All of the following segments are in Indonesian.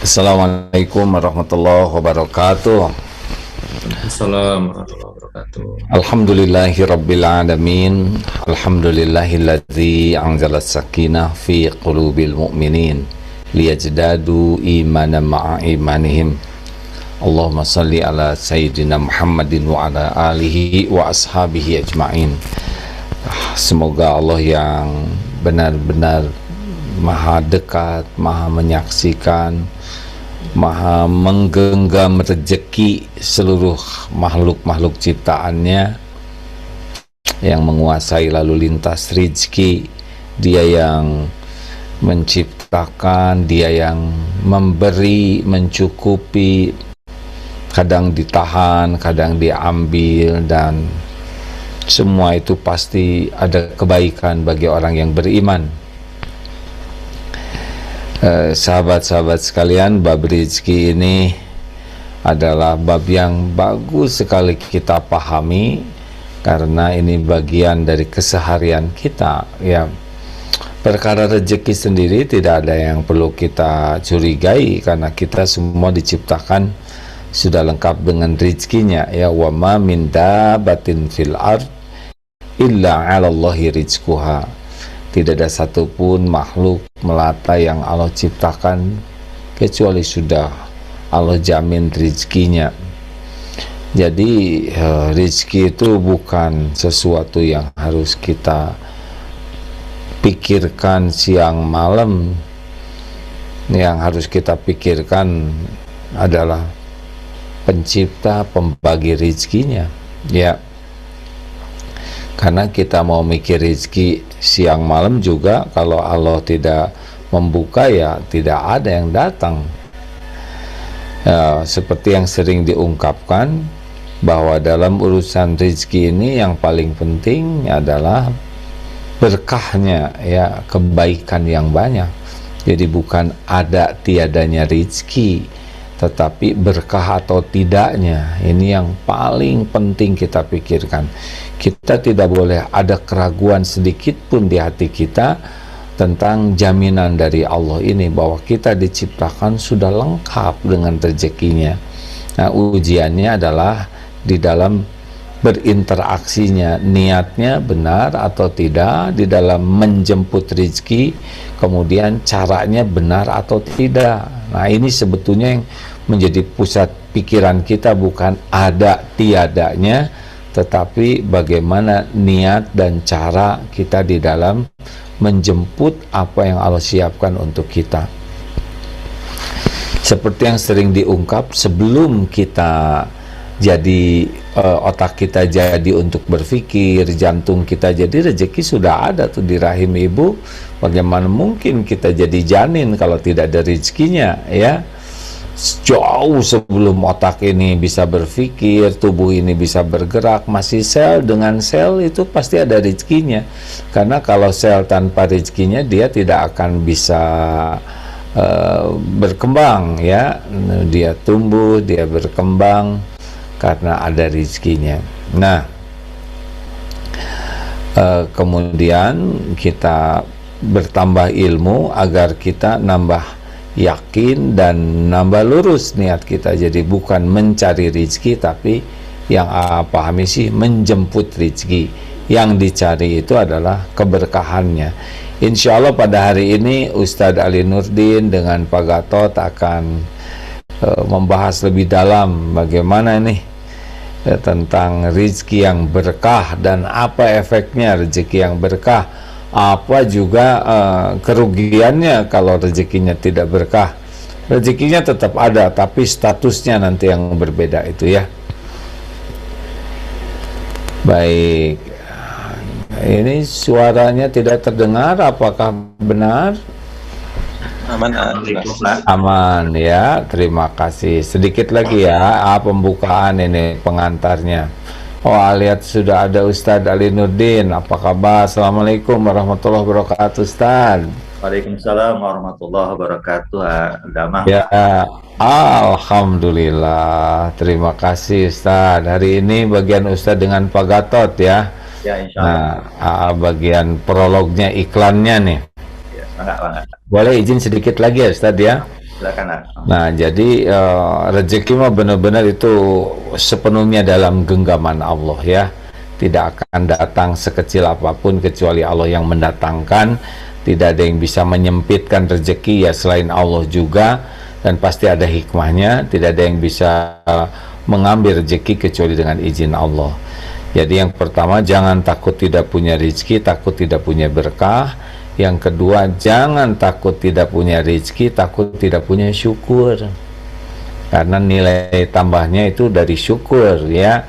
Assalamualaikum warahmatullahi wabarakatuh. Assalamualaikum warahmatullahi wabarakatuh. Alhamdulillahi rabbil alamin. Alhamdulillahilladzi anzala sakinah fi qulubil mu'minin liyajdadu imanan ma'a imanihim. Allahumma salli ala sayyidina Muhammadin wa ala alihi wa ashabihi ajma'in. Semoga Allah yang benar-benar maha dekat, maha menyaksikan, maha menggenggam rezeki seluruh makhluk-makhluk ciptaannya, yang menguasai lalu lintas rezeki. Dia yang menciptakan, dia yang memberi, mencukupi, kadang ditahan, kadang diambil, dan semua itu pasti ada kebaikan bagi orang yang beriman. Sahabat-sahabat sekalian, bab rezeki ini adalah bab yang bagus sekali kita pahami, karena ini bagian dari keseharian kita ya. Perkara rezeki sendiri tidak ada yang perlu kita curigai, karena kita semua diciptakan sudah lengkap dengan rezekinya ya. Wa ma min dabatin fil ard illa 'ala Allahi rizquha. Tidak ada satupun makhluk melata yang Allah ciptakan kecuali sudah Allah jamin rezekinya. Jadi rezeki itu bukan sesuatu yang harus kita pikirkan siang malam. Yang harus kita pikirkan adalah pencipta, pembagi rezekinya ya. Karena kita mau mikir rezeki siang malam juga, kalau Allah tidak membuka ya tidak ada yang datang ya. Seperti yang sering diungkapkan, bahwa dalam urusan rezeki ini yang paling penting adalah berkahnya ya, kebaikan yang banyak. Jadi bukan ada tiadanya rezeki, tetapi berkah atau tidaknya. Ini yang paling penting kita pikirkan. Kita tidak boleh ada keraguan sedikit pun di hati kita tentang jaminan dari Allah ini, bahwa kita diciptakan sudah lengkap dengan rezekinya. Nah, ujiannya adalah di dalam berinteraksinya, niatnya benar atau tidak di dalam menjemput rezeki, kemudian caranya benar atau tidak. Nah, ini sebetulnya yang menjadi pusat pikiran kita, bukan ada tiadanya, tetapi bagaimana niat dan cara kita di dalam menjemput apa yang Allah siapkan untuk kita. Seperti yang sering diungkap, sebelum kita jadi otak kita jadi untuk berpikir, jantung kita jadi, rezeki sudah ada tuh di rahim ibu. Bagaimana mungkin kita jadi janin kalau tidak ada rezekinya ya. Jauh sebelum otak ini bisa berpikir, tubuh ini bisa bergerak, masih sel dengan sel itu pasti ada rezekinya. Karena kalau sel tanpa rezekinya dia tidak akan bisa berkembang ya. Dia tumbuh, dia berkembang karena ada rezekinya. Nah, kemudian kita bertambah ilmu agar kita nambah yakin dan nambah lurus niat kita. Jadi bukan mencari rezeki, tapi yang pahami sih menjemput rezeki. Yang dicari itu adalah keberkahannya. Insya Allah pada hari ini Ustadz Ali Nurdin dengan Pak Gatot akan membahas lebih dalam bagaimana nih tentang rezeki yang berkah dan apa efeknya rezeki yang berkah, apa juga kerugiannya kalau rezekinya tidak berkah. Rezekinya tetap ada, tapi statusnya nanti yang berbeda itu ya. Baik, ini suaranya tidak terdengar, apakah benar? Aman, Aman ya, terima kasih. Sedikit lagi ya, pembukaan ini pengantarnya. Oh, lihat sudah ada Ustadz Ali Nurdin. Apa kabar? Assalamualaikum warahmatullahi wabarakatuh, Ustadz. Waalaikumsalam warahmatullahi wabarakatuh. Damang. Ya, alhamdulillah. Terima kasih Ustadz. Hari ini bagian Ustadz dengan Pak Gatot ya. Ya, insya Allah. Nah, bagian prolognya, iklannya nih. Ya, enggak. Boleh izin sedikit lagi ya Ustadz ya. Silakan. Nah, jadi rezeki mah benar-benar itu sepenuhnya dalam genggaman Allah ya. Tidak akan datang sekecil apapun kecuali Allah yang mendatangkan. Tidak ada yang bisa menyempitkan rezeki ya selain Allah juga, dan pasti ada hikmahnya. Tidak ada yang bisa mengambil rezeki kecuali dengan izin Allah. Jadi yang pertama, jangan takut tidak punya rezeki, takut tidak punya berkah. Yang kedua, jangan takut tidak punya rezeki, takut tidak punya syukur. Karena nilai tambahnya itu dari syukur ya.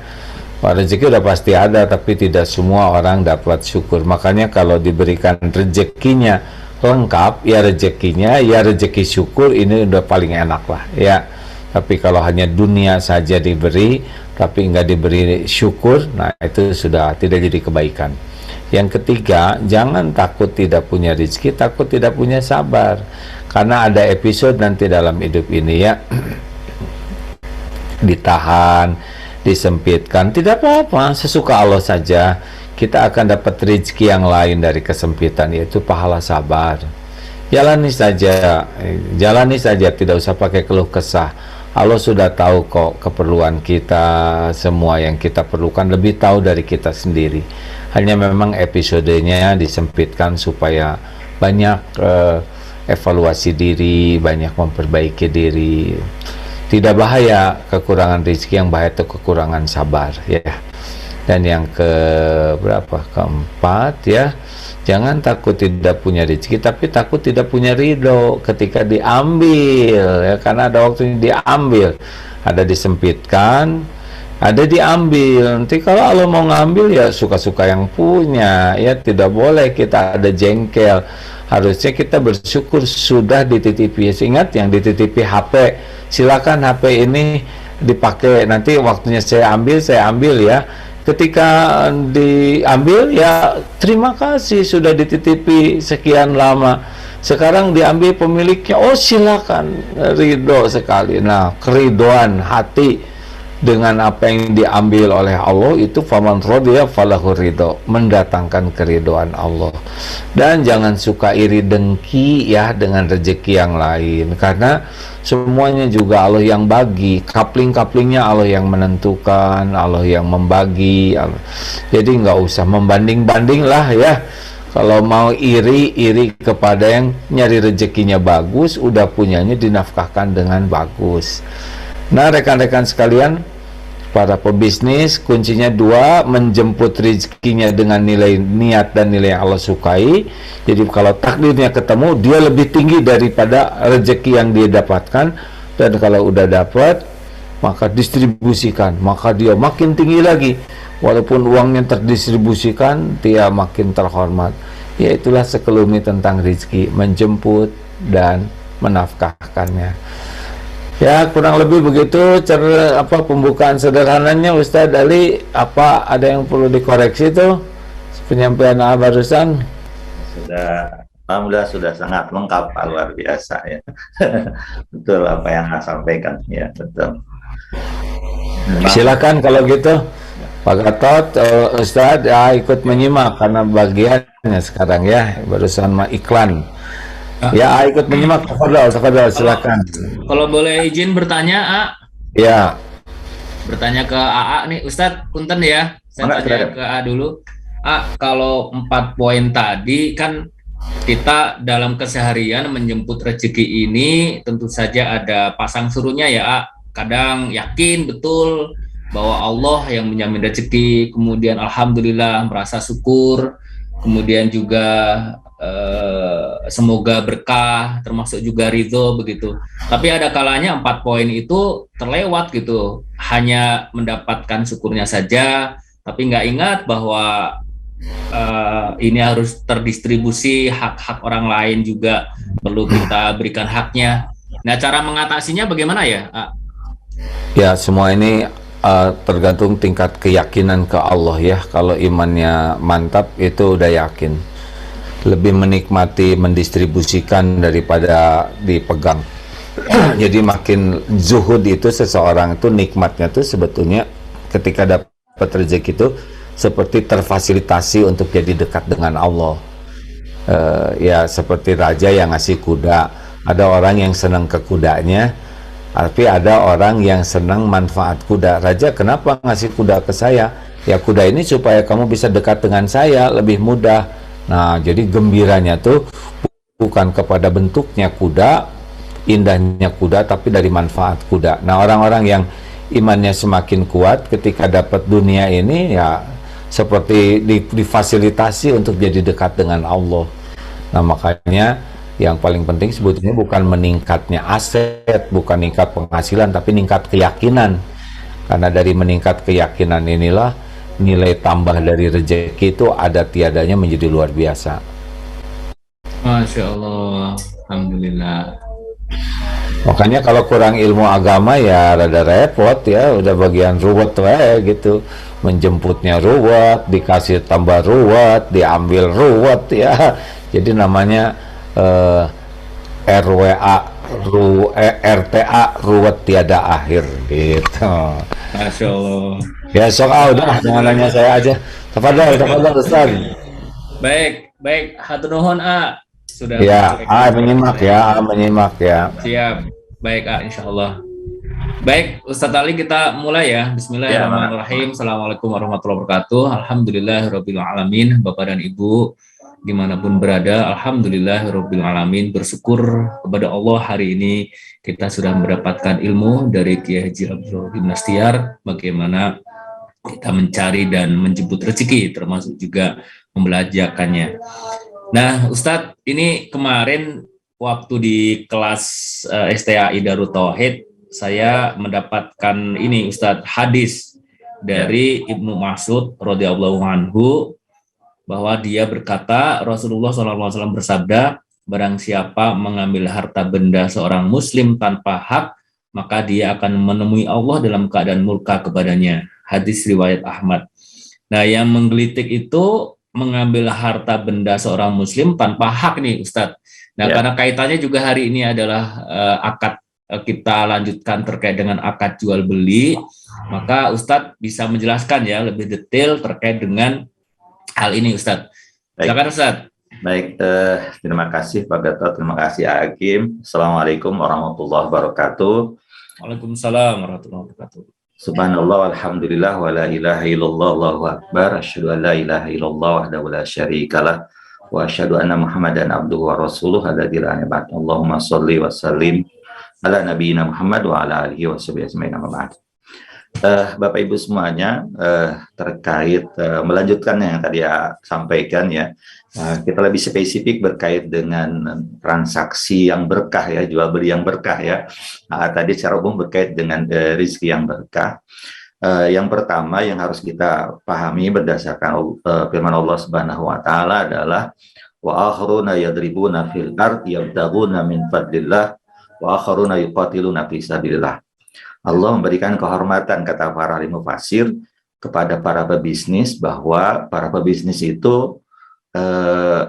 Rezeki udah pasti ada, tapi tidak semua orang dapat syukur. Makanya kalau diberikan rezekinya lengkap, ya rezekinya, ya rezeki syukur, ini udah paling enak lah ya. Tapi kalau hanya dunia saja diberi, tapi nggak diberi syukur, nah itu sudah tidak jadi kebaikan. Yang ketiga, jangan takut tidak punya rezeki, takut tidak punya sabar. Karena ada episode nanti dalam hidup ini ya, ditahan, disempitkan, tidak apa-apa, sesuka Allah saja. Kita akan dapat rezeki yang lain dari kesempitan, yaitu pahala sabar. Jalani saja, tidak usah pakai keluh kesah. Allah sudah tahu kok keperluan kita, semua yang kita perlukan, lebih tahu dari kita sendiri. Hanya memang episodenya disempitkan supaya banyak evaluasi diri, banyak memperbaiki diri. Tidak bahaya kekurangan rezeki, yang bahaya itu kekurangan sabar ya. Dan yang keempat ya, jangan takut tidak punya rezeki, tapi takut tidak punya ridho ketika diambil ya, karena ada waktunya diambil, ada disempitkan, ada diambil. Nanti kalau Allah mau ngambil ya suka-suka yang punya ya, tidak boleh kita ada jengkel. Harusnya kita bersyukur sudah dititipi. Ingat yang dititipi HP, silakan HP ini dipakai, nanti waktunya saya ambil ya. Ketika diambil ya terima kasih sudah dititipi sekian lama, sekarang diambil pemiliknya, oh silakan, ridho sekali. Nah, keridoan hati dengan apa yang diambil oleh Allah itu faman radiya falahu ridho, mendatangkan keridoan Allah. Dan jangan suka iri dengki ya dengan rezeki yang lain, karena semuanya juga Allah yang bagi, kapling-kaplingnya Allah yang menentukan, Allah yang membagi. Jadi nggak usah membanding-banding lah ya. Kalau mau iri kepada yang nyari rezekinya bagus, udah punyanya dinafkahkan dengan bagus. Nah, rekan-rekan sekalian, para pebisnis, kuncinya dua, menjemput rezekinya dengan nilai niat dan nilai yang Allah sukai. Jadi kalau takdirnya ketemu, dia lebih tinggi daripada rezeki yang dia dapatkan. Dan kalau udah dapat, maka distribusikan, maka dia makin tinggi lagi. Walaupun uangnya terdistribusikan, dia makin terhormat. Ya, itulah sekelumit tentang rezeki, menjemput dan menafkahkannya. Ya, kurang lebih begitu pembukaan sederhananya Ustadz Ali. Apa ada yang perlu dikoreksi tuh penyampaian barusan? Sudah, alhamdulillah sudah sangat lengkap, Pak, luar biasa ya. Betul apa yang Anda sampaikan ya, betul. Silakan kalau gitu Pak Gatot, Ustadz ya, ikut menyimak karena bagiannya sekarang ya, barusan mah iklan. Ya, ikut menyimak. Tafadhol, silakan. Kalau boleh izin bertanya, A. Ya. Bertanya ke AA nih, Ustadz, punten ya. Saya tanya ke A dulu. A, kalau 4 poin tadi kan kita dalam keseharian menjemput rezeki ini tentu saja ada pasang surutnya ya, A. Kadang yakin betul bahwa Allah yang menjamin rezeki, kemudian alhamdulillah merasa syukur, kemudian juga semoga berkah, termasuk juga ridho begitu. Tapi ada kalanya 4 poin itu terlewat gitu, hanya mendapatkan syukurnya saja, tapi nggak ingat bahwa ini harus terdistribusi, hak-hak orang lain juga perlu kita berikan haknya. Nah, cara mengatasinya bagaimana ya? Ya, semua ini tergantung tingkat keyakinan ke Allah ya. Kalau imannya mantap itu udah yakin, lebih menikmati mendistribusikan daripada dipegang. Jadi makin zuhud itu, seseorang itu nikmatnya tuh sebetulnya ketika dapat rezeki itu seperti terfasilitasi untuk jadi dekat dengan Allah. Ya seperti raja yang ngasih kuda, Ada orang yang senang ke kudanya, tapi ada orang yang senang manfaat kuda. Raja, kenapa ngasih kuda ke saya? Ya, kuda ini supaya kamu bisa dekat dengan saya lebih mudah. Nah, jadi gembiranya tuh bukan kepada bentuknya kuda, indahnya kuda, tapi dari manfaat kuda. Nah, orang-orang yang imannya semakin kuat ketika dapat dunia ini, ya seperti difasilitasi untuk jadi dekat dengan Allah. Nah, makanya yang paling penting sebetulnya bukan meningkatnya aset, bukan meningkat penghasilan, tapi meningkat keyakinan. Karena dari meningkat keyakinan inilah nilai tambah dari rezeki itu ada tiadanya menjadi luar biasa. Masya Allah, alhamdulillah. Makanya kalau kurang ilmu agama ya rada repot ya, udah bagian ruwet gitu. Menjemputnya ruwet, dikasih tambah ruwet, diambil ruwet ya. Jadi namanya RTA ruwet tiada akhir gitu. Masya Allah. Ya sok udah jangan nanya saya aja. Tafadhol Ustaz. Baik, hatur nuhun sudah Ya, menyimak ya. Siap. Baik, insya Allah. Baik, Ustadz Ali, kita mulai ya. Bismillahirrahmanirrahim. Assalamualaikum warahmatullahi wabarakatuh. Alhamdulillahirabbil alamin. Bapak dan Ibu dimanapun berada, alhamdulillahirabbil alamin. Bersyukur kepada Allah, hari ini kita sudah mendapatkan ilmu dari Kiai Haji Abdul Rahim Nastiar, bagaimana kita mencari dan menjemput rezeki, termasuk juga membelajarkannya. Nah, Ustadz, ini kemarin waktu di kelas STAI Darut Tauhid, saya mendapatkan ini Ustadz, hadis dari Ibnu Mas'ud radhiyallahu anhu, bahwa dia berkata, Rasulullah SAW bersabda, barang siapa mengambil harta benda seorang muslim tanpa hak, maka dia akan menemui Allah dalam keadaan murka kepadanya. Hadis riwayat Ahmad. Nah, yang menggelitik itu mengambil harta benda seorang muslim tanpa hak nih Ustadz. Nah, karena kaitannya juga hari ini adalah akad, kita lanjutkan terkait dengan akad jual beli, maka Ustadz bisa menjelaskan ya lebih detail terkait dengan hal ini Ustadz. Silakan Ustadz. Baik, terima kasih Pak Gatot, terima kasih Hakim. Assalamualaikum warahmatullahi wabarakatuh. Waalaikumsalam warahmatullahi wabarakatuh. Subhanallah, alhamdulillah, wa la ilaha illallah, Allahu akbar, asyhadu an la ilaha illallah wahdahu la syarikalah, wa asyhadu anna Muhammadan abduhu wa rasuluh alladzi la nabiyya ba'dahu. Allahumma shalli wa sallim ala nabiyyina Muhammad wa ala alihi wa sahbihi ajmain, amma ba'd. Bapak Ibu semuanya, terkait melanjutkan yang tadi sampaikan ya, kita lebih spesifik berkait dengan transaksi yang berkah ya, jual beli yang berkah ya. Tadi secara umum berkait dengan rezeki yang berkah. Yang pertama yang harus kita pahami berdasarkan firman Allah Subhanahu wa taala adalah wa akharuna yadribuna fil ardi yabtaguna min fadlillah wa akharuna yuqatiluna fi sabilillah. Allah memberikan kehormatan, kata para ahli mufassir, kepada para pebisnis, bahwa para pebisnis itu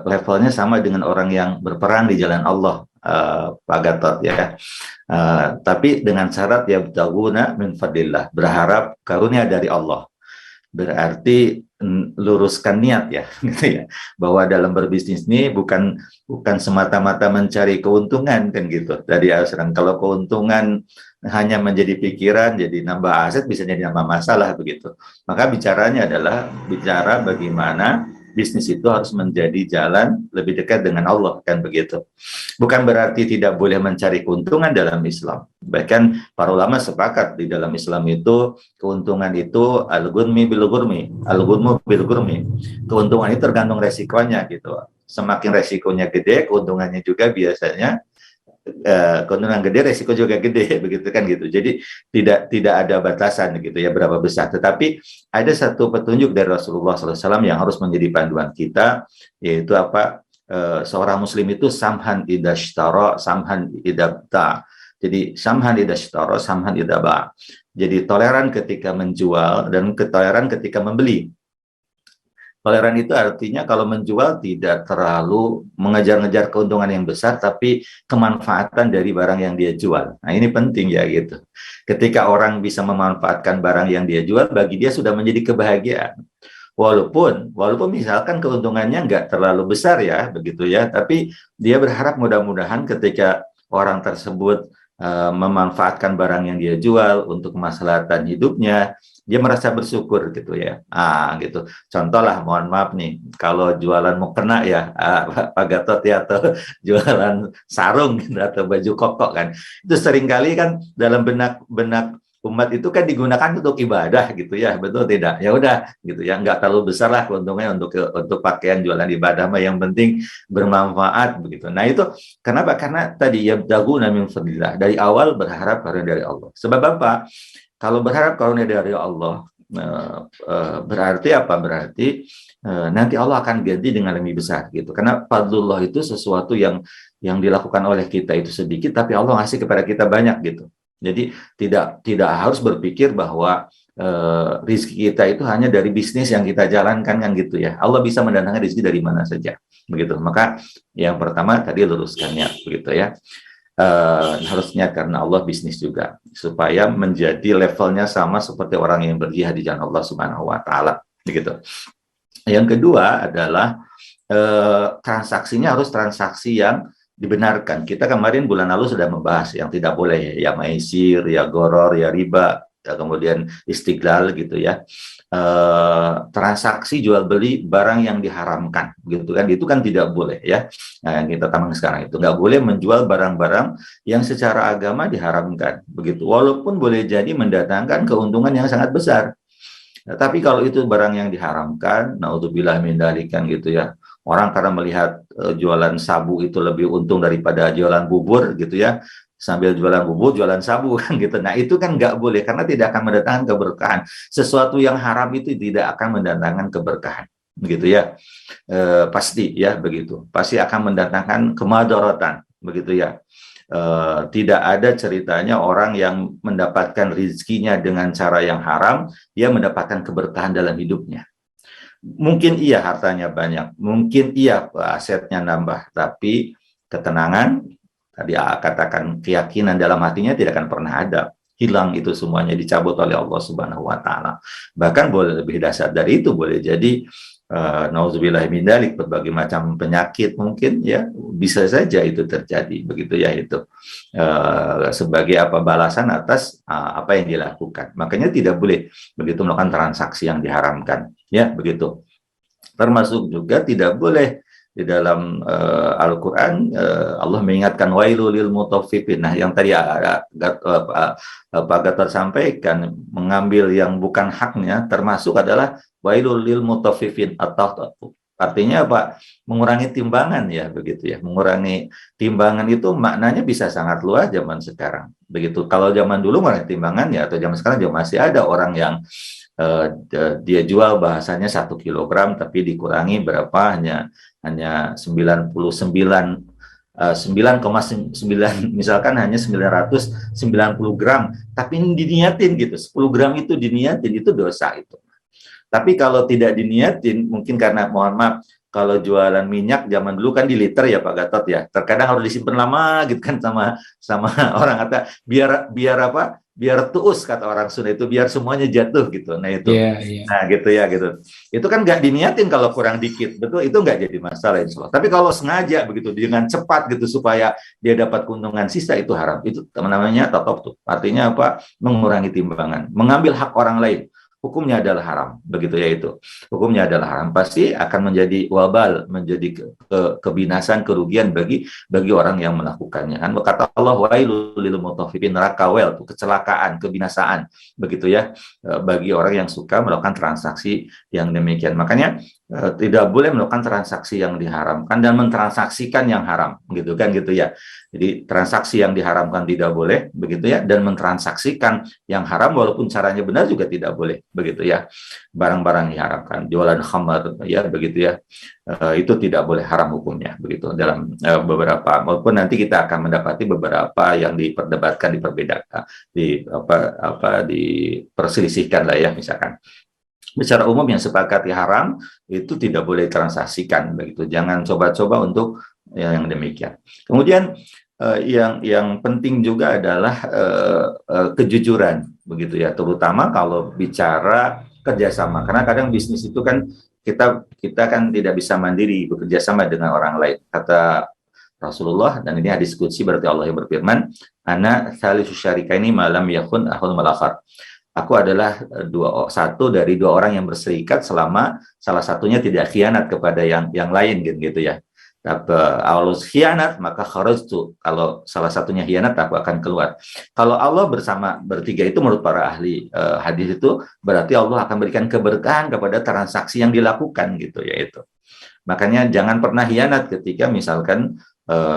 levelnya sama dengan orang yang berperang di jalan Allah, Pak Gatot ya. Tapi dengan syarat yabtaguna min fadlillah, berharap karunia dari Allah. Berarti luruskan niat ya, gitu ya, bahwa dalam berbisnis ini bukan semata-mata mencari keuntungan kan gitu. Tadi asran, kalau keuntungan hanya menjadi pikiran, jadi nambah aset, bisa jadi nambah masalah begitu. Maka bicaranya adalah bicara bagaimana bisnis itu harus menjadi jalan lebih dekat dengan Allah, kan begitu. Bukan berarti tidak boleh mencari keuntungan dalam Islam. Bahkan para ulama sepakat di dalam Islam itu keuntungan itu al-gunmi bil-gurmi, al-gunmu bil-gurmi. Keuntungan itu tergantung resikonya gitu. Semakin resikonya gede, keuntungannya juga biasanya keuntungan gede, resiko juga gede, begitu kan gitu. Jadi tidak ada batasan gitu ya berapa besar. Tetapi ada satu petunjuk dari Rasulullah SAW yang harus menjadi panduan kita, yaitu apa? Seorang Muslim itu samhan idashtara, samhan idabta. Jadi samhan idashtara, samhan idaba. Jadi toleran ketika menjual dan toleran ketika membeli. Toleran itu artinya kalau menjual tidak terlalu mengejar-ngejar keuntungan yang besar, tapi kemanfaatan dari barang yang dia jual. Nah ini penting ya gitu. Ketika orang bisa memanfaatkan barang yang dia jual, bagi dia sudah menjadi kebahagiaan. Walaupun misalkan keuntungannya nggak terlalu besar ya, begitu ya. Tapi dia berharap mudah-mudahan ketika orang tersebut memanfaatkan barang yang dia jual untuk kemaslahatan hidupnya, dia merasa bersyukur gitu ya. Gitu. Contoh lah, mohon maaf nih, kalau jualan mukena ya, Pak Gatot ya, atau jualan sarung gitu, atau baju koko kan, itu seringkali kan dalam benak umat itu kan digunakan untuk ibadah gitu ya, betul tidak? Ya udah gitu ya, nggak terlalu besar lah keuntungannya untuk pakaian jualan ibadah mah, yang penting bermanfaat begitu. Nah itu kenapa? Karena tadi ya dagu min fadlillah, dari awal berharap karunia dari Allah. Sebab apa? Kalau berharap karunia dari Allah, berarti apa? Berarti nanti Allah akan ganti dengan lebih besar gitu. Karena fadlullah itu sesuatu yang dilakukan oleh kita itu sedikit, tapi Allah ngasih kepada kita banyak gitu. Jadi tidak harus berpikir bahwa rizki kita itu hanya dari bisnis yang kita jalankan kan gitu ya. Allah bisa mendatangkan rizki dari mana saja begitu. Maka yang pertama tadi luruskannya begitu ya. Harusnya karena Allah bisnis juga, supaya menjadi levelnya sama seperti orang yang berjihad di jalan Allah Subhanahu wa taala begitu. Yang kedua adalah transaksinya harus transaksi yang dibenarkan. Kita kemarin bulan lalu sudah membahas yang tidak boleh, ya maisir, ya goror, ya riba, ya kemudian istiqlal gitu ya. Transaksi jual beli barang yang diharamkan gitu kan, itu kan tidak boleh ya. Nah, yang kita tambah sekarang itu nggak boleh menjual barang-barang yang secara agama diharamkan begitu, walaupun boleh jadi mendatangkan keuntungan yang sangat besar. Nah, tapi kalau itu barang yang diharamkan, naudzubillah min dzalikan gitu ya, orang karena melihat jualan sabu itu lebih untung daripada jualan bubur gitu ya, sambil jualan bubur jualan sabu kan gitu. Nah itu kan nggak boleh, karena tidak akan mendatangkan keberkahan. Sesuatu yang haram itu tidak akan mendatangkan keberkahan begitu ya. Pasti ya begitu, pasti akan mendatangkan kemadharatan begitu ya. Tidak ada ceritanya orang yang mendapatkan rezekinya dengan cara yang haram, dia mendapatkan keberkahan dalam hidupnya. Mungkin iya hartanya banyak, mungkin iya asetnya nambah, tapi ketenangan, tadi katakan keyakinan dalam hatinya tidak akan pernah ada. Hilang itu semuanya, dicabut oleh Allah Subhanahu wa taala. Bahkan boleh lebih dahsyat dari itu, boleh jadi nauzubillah min dzalik, berbagai macam penyakit mungkin ya, bisa saja itu terjadi begitu ya, itu sebagai apa, balasan atas apa yang dilakukan. Makanya tidak boleh begitu melakukan transaksi yang diharamkan ya begitu. Termasuk juga tidak boleh di dalam Al-Quran Allah mengingatkan wailul lil mutaffifin. Nah yang tadi Pak Gatot sampaikan, mengambil yang bukan haknya termasuk adalah wailul lil mutaffifin, atau artinya apa? Mengurangi timbangan ya begitu ya. Mengurangi timbangan itu maknanya bisa sangat luas zaman sekarang begitu. Kalau zaman dulu mengurangi timbangan ya, atau zaman sekarang juga masih ada orang yang dia jual bahasanya 1 kilogram tapi dikurangi berapa, hanya 99 9,9, misalkan hanya 990 gram, tapi ini diniatin gitu, 10 gram itu diniatin, itu dosa itu. Tapi kalau tidak diniatin, mungkin karena, mohon maaf, kalau jualan minyak zaman dulu kan di liter ya Pak Gatot ya, terkadang harus disimpan lama gitu kan, sama orang kata biar apa, biar tuus kata orang Sunda itu, biar semuanya jatuh gitu. Nah itu, nah gitu ya gitu. Itu kan nggak diniatin, kalau kurang dikit, betul, itu nggak jadi masalah insya Allah. Tapi kalau sengaja begitu dengan cepat gitu supaya dia dapat keuntungan sisa, itu haram. Itu namanya tatop tuh. Artinya apa? Mengurangi timbangan, mengambil hak orang lain. Hukumnya adalah haram, begitu ya itu. Hukumnya adalah haram, pasti akan menjadi wabal, menjadi kebinasan, kerugian bagi orang yang melakukannya. Kan kata Allah, wailul lil mutaffifin, neraka wel, kecelakaan, kebinasaan, begitu ya, bagi orang yang suka melakukan transaksi yang demikian. Makanya tidak boleh melakukan transaksi yang diharamkan dan mentransaksikan yang haram, gitu kan gitu ya. Jadi transaksi yang diharamkan tidak boleh, begitu ya, dan mentransaksikan yang haram walaupun caranya benar juga tidak boleh, begitu ya. Barang-barang diharamkan, jualan khamar ya begitu ya, itu tidak boleh, haram hukumnya begitu dalam beberapa, walaupun nanti kita akan mendapati beberapa yang diperdebatkan, diperbedakan, diperselisihkan lah ya, misalkan. Secara umum yang sepakati haram itu tidak boleh transaksikan begitu. Jangan coba-coba untuk yang demikian. Kemudian yang penting juga adalah kejujuran begitu ya, terutama kalau bicara kerjasama. Karena kadang bisnis itu kan kita kan tidak bisa mandiri bekerja sama dengan orang lain. Kata Rasulullah, dan ini hadis qudsi, berarti Allah yang berfirman, ana thalitsu syarikaini ma lam yakun ahul malakhar. Aku adalah satu dari dua orang yang berserikat selama salah satunya tidak khianat kepada yang lain gitu ya. Tapi kalau khianat maka kharajtu, kalau salah satunya khianat aku akan keluar. Kalau Allah bersama bertiga itu menurut para ahli hadis itu berarti Allah akan berikan keberkahan kepada transaksi yang dilakukan gitu ya itu. Makanya jangan pernah khianat ketika misalkan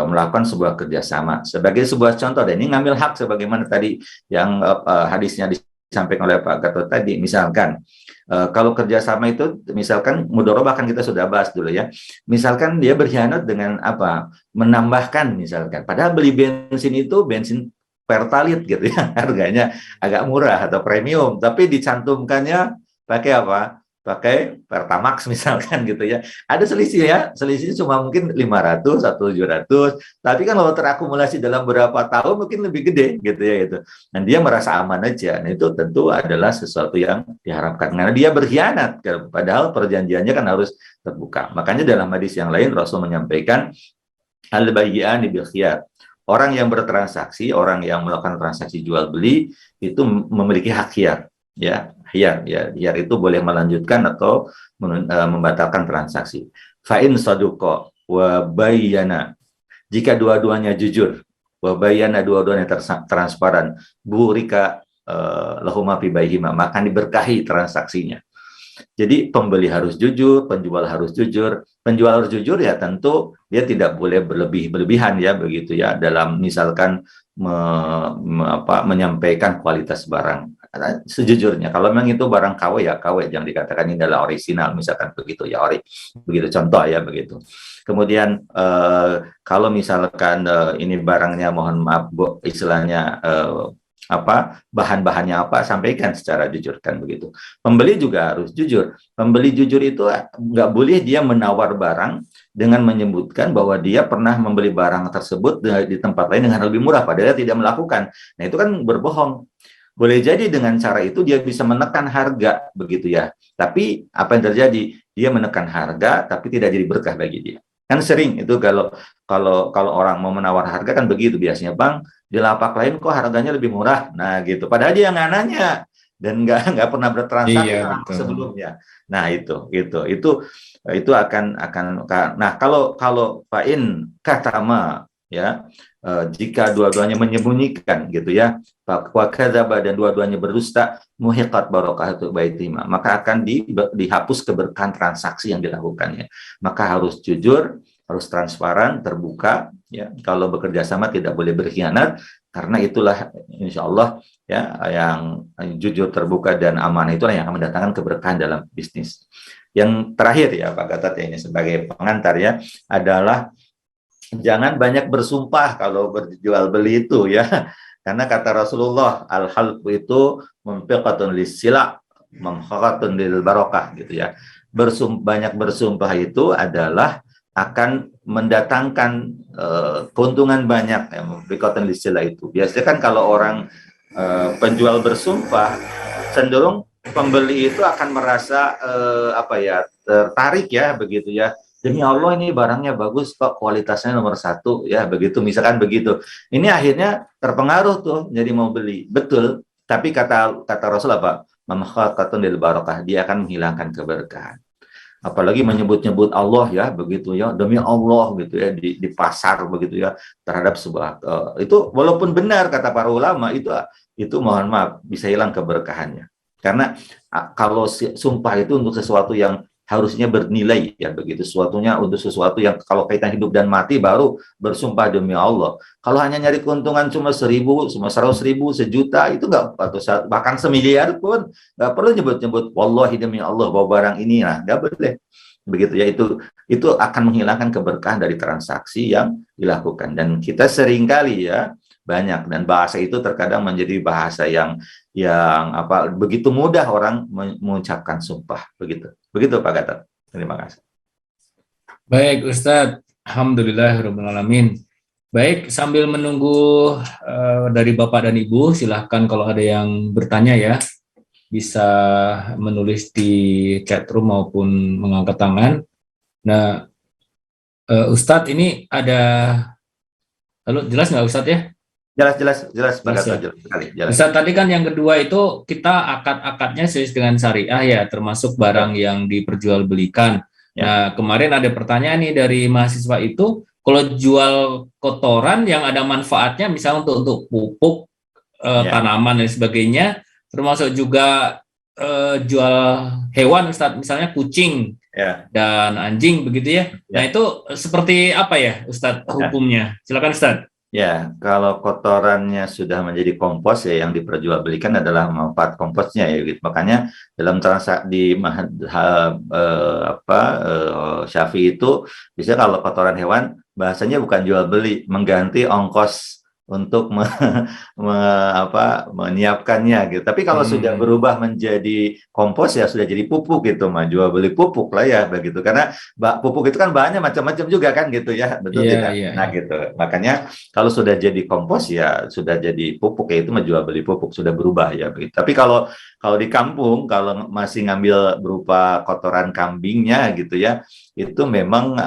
melakukan sebuah kerjasama. Sebagai sebuah contoh, dan ini ngambil hak sebagaimana tadi yang hadisnya disampaikan oleh Pak Gatot tadi, misalkan kalau kerjasama itu misalkan mudharabah kan kita sudah bahas dulu ya, misalkan dia berkhianat dengan apa, menambahkan misalkan, padahal beli bensin itu bensin pertalite gitu ya, harganya agak murah atau premium, tapi dicantumkannya pakai apa, pakai Pertamax misalkan gitu ya. Ada selisih ya, selisihnya cuma mungkin 500 atau 700, tapi kan kalau terakumulasi dalam beberapa tahun mungkin lebih gede gitu ya itu. Dan dia merasa aman aja. Nah, itu tentu adalah sesuatu yang diharapkan karena dia berkhianat, padahal perjanjiannya kan harus terbuka. Makanya dalam hadis yang lain Rasul menyampaikan al-bayyi'ani bil khiyar. Orang yang bertransaksi, orang yang melakukan transaksi jual beli itu memiliki hak khiyar. Ya, khiyar itu boleh melanjutkan atau membatalkan transaksi. Fa'in saduqa wa bayyana, jika dua-duanya jujur, wa bayyana, dua-duanya transparan, burika lahuma fi baihima, maka diberkahi transaksinya. Jadi pembeli harus jujur, penjual harus jujur. Penjual harus jujur ya tentu dia tidak boleh berlebihan ya begitu ya dalam misalkan menyampaikan kualitas barang. Sejujurnya kalau memang itu barang KW ya KW, jangan dikatakan ini adalah orisinal misalkan begitu ya, begitu contoh ya begitu. Kemudian kalau misalkan ini barangnya mohon maaf Bu, istilahnya bahan-bahannya apa, sampaikan secara jujur kan begitu. Pembeli juga harus jujur. Pembeli jujur itu nggak boleh dia menawar barang dengan menyebutkan bahwa dia pernah membeli barang tersebut di tempat lain dengan lebih murah padahal dia tidak melakukan. Nah itu kan berbohong. Boleh jadi dengan cara itu dia bisa menekan harga begitu ya. Tapi apa yang terjadi? Dia menekan harga tapi tidak jadi berkah bagi dia. Kan sering itu kalau orang mau menawar harga kan begitu biasanya, Bang, di lapak lain kok harganya lebih murah. Nah gitu. Padahal dia nggak nanya dan nggak pernah bertransaksi sebelumnya. Nah itu akan nah kalau fa'in katama ya, jika dua-duanya menyembunyikan gitu ya, wa kadzaba, dan dua-duanya berdusta, muhiqat barakatu baitima, maka akan dihapus keberkahan transaksi yang dilakukannya. Maka harus jujur, harus transparan, terbuka ya. Kalau bekerja sama tidak boleh berkhianat, karena itulah insya Allah ya yang jujur, terbuka dan amanah itulah yang akan mendatangkan keberkahan dalam bisnis. Yang terakhir ya Pak Gatot ya, ini sebagai pengantar ya, adalah jangan banyak bersumpah kalau berjual beli itu ya. Karena kata Rasulullah, al-halfu itu mumpiqatun lis-sila, mamhaqatun lil barokah gitu ya. Banyak bersumpah itu adalah akan mendatangkan keuntungan banyak ya, mumpiqatun lis-sila itu. Biasanya kan kalau orang penjual bersumpah, cenderung pembeli itu akan merasa tertarik ya begitu ya. Demi Allah ini barangnya bagus kok, kualitasnya nomor 1 ya begitu, misalkan begitu. Ini akhirnya terpengaruh tuh jadi mau beli. Betul, tapi kata Rasul apa? Mamhaqatun lil barakah, dia akan menghilangkan keberkahan. Apalagi menyebut-nyebut Allah ya begitu ya, demi Allah gitu ya di pasar begitu ya, terhadap sebuah itu walaupun benar kata para ulama itu mohon maaf bisa hilang keberkahannya. Karena kalau sumpah itu untuk sesuatu yang harusnya bernilai ya begitu, sesuatunya untuk sesuatu yang kalau kaitan hidup dan mati baru bersumpah demi Allah. Kalau hanya nyari keuntungan cuma 1.000, cuma 100.000, sejuta, itu nggak, bahkan semiliar pun nggak perlu nyebut-nyebut wallahi demi Allah bahwa barang ini, nah nggak boleh begitu ya. Itu akan menghilangkan keberkahan dari transaksi yang dilakukan. Dan kita seringkali ya banyak, dan bahasa itu terkadang menjadi bahasa yang begitu mudah orang mengucapkan sumpah begitu Pak Gatot. Terima kasih. Baik Ustadz, alhamdulillahirabbil alamin. Baik, sambil menunggu dari Bapak dan Ibu, silahkan kalau ada yang bertanya ya bisa menulis di chat room maupun mengangkat tangan. Nah Ustadz, ini ada Lalu jelas nggak Ustadz ya? Jelas, jelas, jelas, Pak Jelas Gatot, ya. jelas sekali, jelas. Ustadz, tadi kan yang kedua itu kita akad-akadnya sesuai dengan syariah ya, termasuk barang yang diperjualbelikan. Ya. Nah, kemarin ada pertanyaan nih dari mahasiswa itu, kalau jual kotoran yang ada manfaatnya, misalnya untuk pupuk tanaman dan sebagainya, termasuk juga jual hewan, Ustadz, misalnya kucing dan anjing begitu ya. Nah, itu seperti apa ya, Ustadz, hukumnya? Silakan, Ustadz. Ya, kalau kotorannya sudah menjadi kompos ya, yang diperjualbelikan adalah manfaat komposnya ya gitu. Makanya dalam transaksi di Syafi'i itu bisa kalau kotoran hewan bahasanya bukan jual beli, mengganti ongkos untuk menyiapkannya gitu. Tapi kalau sudah berubah menjadi kompos ya sudah jadi pupuk gitu, mah jual beli pupuk lah ya begitu. Karena pupuk itu kan bahannya macam-macam juga kan gitu ya, betul tidak? Nah gitu. Makanya kalau sudah jadi kompos ya sudah jadi pupuk ya itu menjual beli pupuk, sudah berubah ya begitu. Tapi kalau di kampung kalau masih ngambil berupa kotoran kambingnya gitu ya, itu memang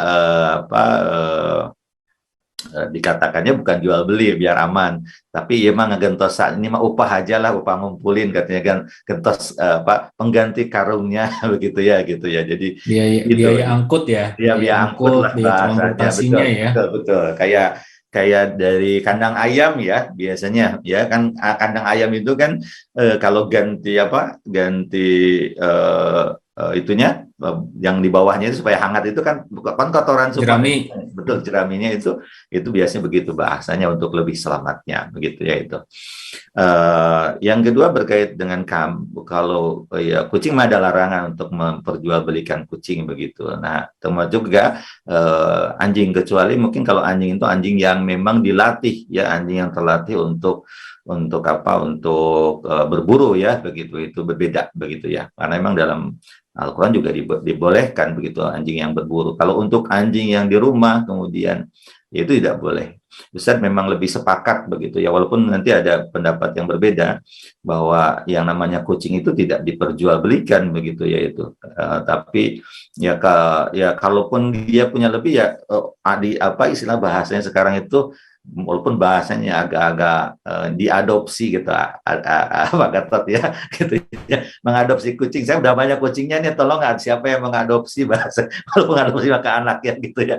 dikatakannya bukan jual beli biar aman, tapi ya emang ngegentos ini mah upah aja lah, upah ngumpulin katanya kan, gentos pengganti karungnya begitu ya gitu ya. Jadi biaya angkut ya, biaya angkut lah bahasanya, betul. Kayak dari kandang ayam ya biasanya ya kan, kandang ayam itu kan kalau ganti itunya yang di bawahnya itu supaya hangat itu kan kotoran jerami. Betul, jeraminya itu biasanya begitu bahasanya untuk lebih selamatnya begitu ya itu. Yang kedua berkait dengan kalau ya kucing mah ada larangan untuk memperjualbelikan kucing begitu. Nah, termasuk juga anjing, kecuali mungkin kalau anjing itu anjing yang memang dilatih ya, anjing yang terlatih untuk berburu ya begitu, itu berbeda begitu ya. Karena memang dalam Al-Quran juga dibolehkan begitu anjing yang berburu. Kalau untuk anjing yang di rumah kemudian ya itu tidak boleh. Ustadz memang lebih sepakat begitu ya, walaupun nanti ada pendapat yang berbeda bahwa yang namanya kucing itu tidak diperjualbelikan begitu ya itu. Tapi ya kalaupun dia punya lebih ya istilah bahasanya sekarang itu, walaupun bahasanya agak-agak diadopsi gitu, Pak Gatot ya, gitu ya, mengadopsi kucing. Saya udah banyak kucingnya nih, tolong siapa yang mengadopsi bahasa, kalau mengadopsi maka anak ya gitu ya.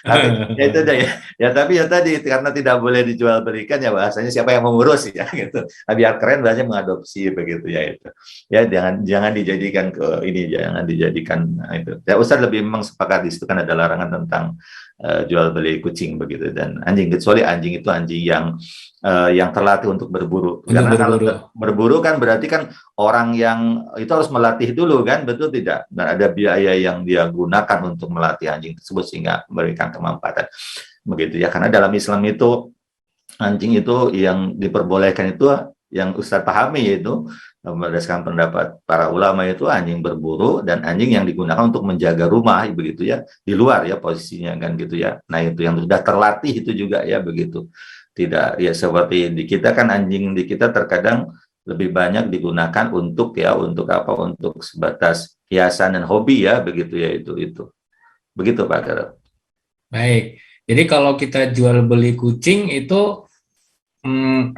Tapi ya itu deh ya, tapi ya tadi karena tidak boleh dijual belikan ya bahasanya siapa yang mengurus ya gitu. Nah, biar keren bahasanya mengadopsi begitu ya itu. Ya jangan dijadikan jangan dijadikan itu. Ya Ustaz lebih memang sepakat di situ kan ada larangan tentang jual beli kucing begitu dan anjing, kecuali anjing itu anjing yang terlatih untuk berburu. Karena kalau berburu kan berarti kan orang yang itu harus melatih dulu kan, betul tidak? Dan ada biaya yang dia gunakan untuk melatih anjing tersebut sehingga memberikan kemanfaatan begitu ya. Karena dalam Islam itu anjing itu yang diperbolehkan itu yang Ustadz pahami, yaitu berdasarkan pendapat para ulama itu anjing berburu dan anjing yang digunakan untuk menjaga rumah begitu ya, di luar ya posisinya kan gitu ya. Nah itu yang sudah terlatih itu juga ya begitu. Tidak ya seperti di kita kan, anjing di kita terkadang lebih banyak digunakan untuk sebatas hiasan dan hobi ya begitu ya, itu begitu Pak Gatot. Baik, jadi kalau kita jual beli kucing itu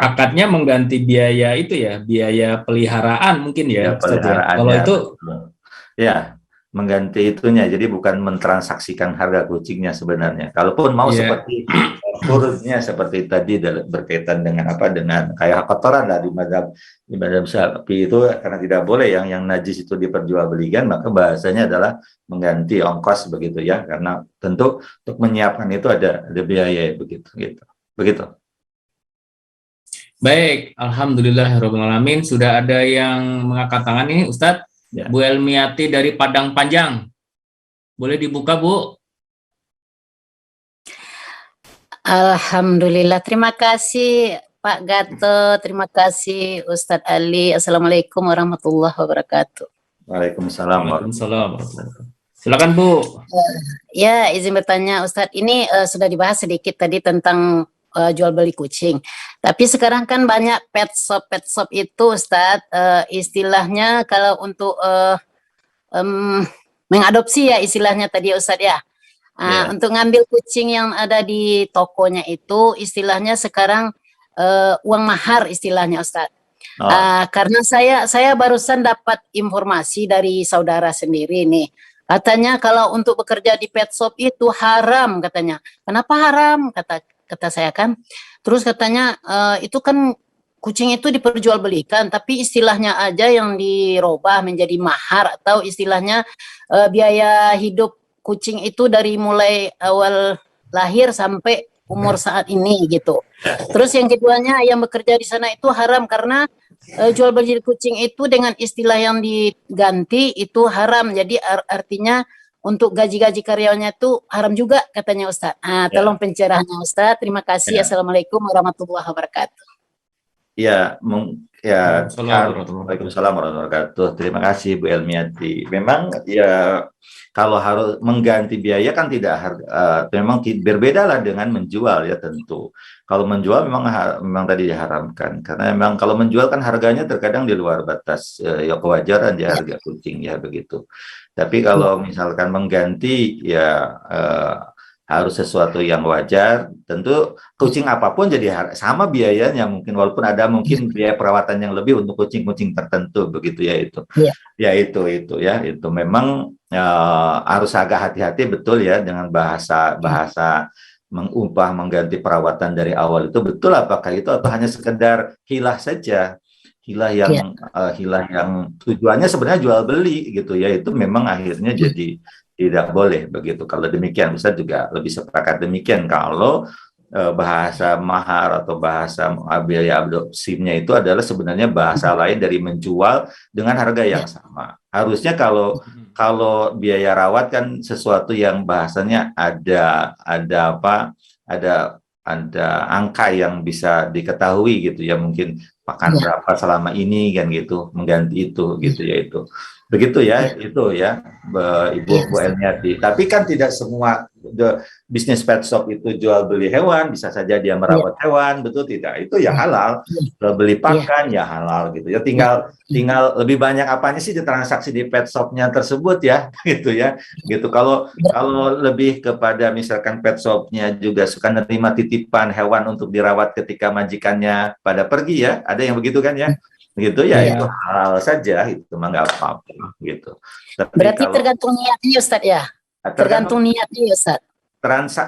akadnya mengganti biaya itu ya, biaya peliharaan mungkin ya, peliharaan. Kalau itu ya mengganti itunya, jadi bukan mentransaksikan harga kucingnya sebenarnya. Kalaupun mau seperti urutnya seperti tadi berkaitan dengan dengan kayak kotoran lah di madhab Syafi'i itu, karena tidak boleh yang najis itu diperjualbelikan, maka bahasanya adalah mengganti ongkos begitu ya, karena tentu untuk menyiapkan itu ada biaya begitu. Baik, alhamdulillahirobbilalamin, sudah ada yang mengangkat tangan ini Ustadz. Ya. Bu Elmiati dari Padang Panjang, boleh dibuka Bu? Alhamdulillah, terima kasih Pak Gatot, terima kasih Ustadz Ali. Assalamualaikum warahmatullahi wabarakatuh. Waalaikumsalam. Silakan Bu. Ya, izin bertanya Ustadz, ini sudah dibahas sedikit tadi tentang jual beli kucing. Tapi sekarang kan banyak pet shop itu Ustadz, istilahnya kalau untuk mengadopsi ya istilahnya tadi Ustadz ya. Iya. Untuk ngambil kucing yang ada di tokonya itu istilahnya sekarang uang mahar istilahnya Ustadz. Oh, Karena saya barusan dapat informasi dari saudara sendiri nih. Katanya kalau untuk bekerja di pet shop itu haram katanya. Kenapa haram? Kata saya kan. Terus katanya itu kan kucing itu diperjualbelikan, tapi istilahnya aja yang dirubah menjadi mahar atau istilahnya biaya hidup kucing itu dari mulai awal lahir sampai umur saat ini gitu. Terus yang keduanya yang bekerja di sana itu haram karena jual beli kucing itu dengan istilah yang diganti itu haram. Jadi artinya untuk gaji-gaji karyawannya itu haram juga katanya Ustadz. Tolong pencerahannya Ustadz. Terima kasih. Ya. Assalamualaikum warahmatullahi wabarakatuh. Ya, Waalaikumsalam warahmatullahi wabarakatuh. Terima kasih Bu Elmiati. Memang ya kalau harus mengganti biaya kan memang berbeda lah dengan menjual ya tentu. Kalau menjual memang tadi diharamkan karena memang kalau menjual kan harganya terkadang di luar batas ya kewajaran ya harga kucing ya begitu. Tapi kalau misalkan mengganti ya harus sesuatu yang wajar. Tentu kucing apapun jadi sama biayanya mungkin walaupun ada mungkin biaya perawatan yang lebih untuk kucing-kucing tertentu begitu ya itu. Ya itu memang harus agak hati-hati betul ya dengan bahasa mengganti perawatan dari awal itu betul apakah itu atau hanya sekedar hilah saja. Hilah yang tujuannya sebenarnya jual beli gitu ya itu memang akhirnya jadi tidak boleh begitu. Kalau demikian, Ustaz juga lebih sepakat demikian. Kalau bahasa mahar atau bahasa biaya adopsinya itu adalah sebenarnya bahasa lain dari menjual dengan harga yang sama. Harusnya kalau biaya rawat kan sesuatu yang bahasanya ada angka yang bisa diketahui gitu ya mungkin makan berapa selama ini kan gitu mengganti itu gitu ya itu. Begitu ya, itu ya, Bu Elmiati. Tapi kan tidak semua bisnis pet shop itu jual beli hewan, bisa saja dia merawat hewan, betul tidak? Itu ya halal. Jual beli pakan ya halal gitu. Ya tinggal lebih banyak apanya sih di transaksi di pet shopnya tersebut ya, gitu ya. Gitu. Kalau lebih kepada misalkan pet shopnya juga suka menerima titipan hewan untuk dirawat ketika majikannya pada pergi ya, ada yang begitu kan ya? Gitu ya itu halal saja itu mah nggak apa-apa gitu. Tapi berarti tergantung niatnya Ustaz ya. Tergantung niatnya Ustaz.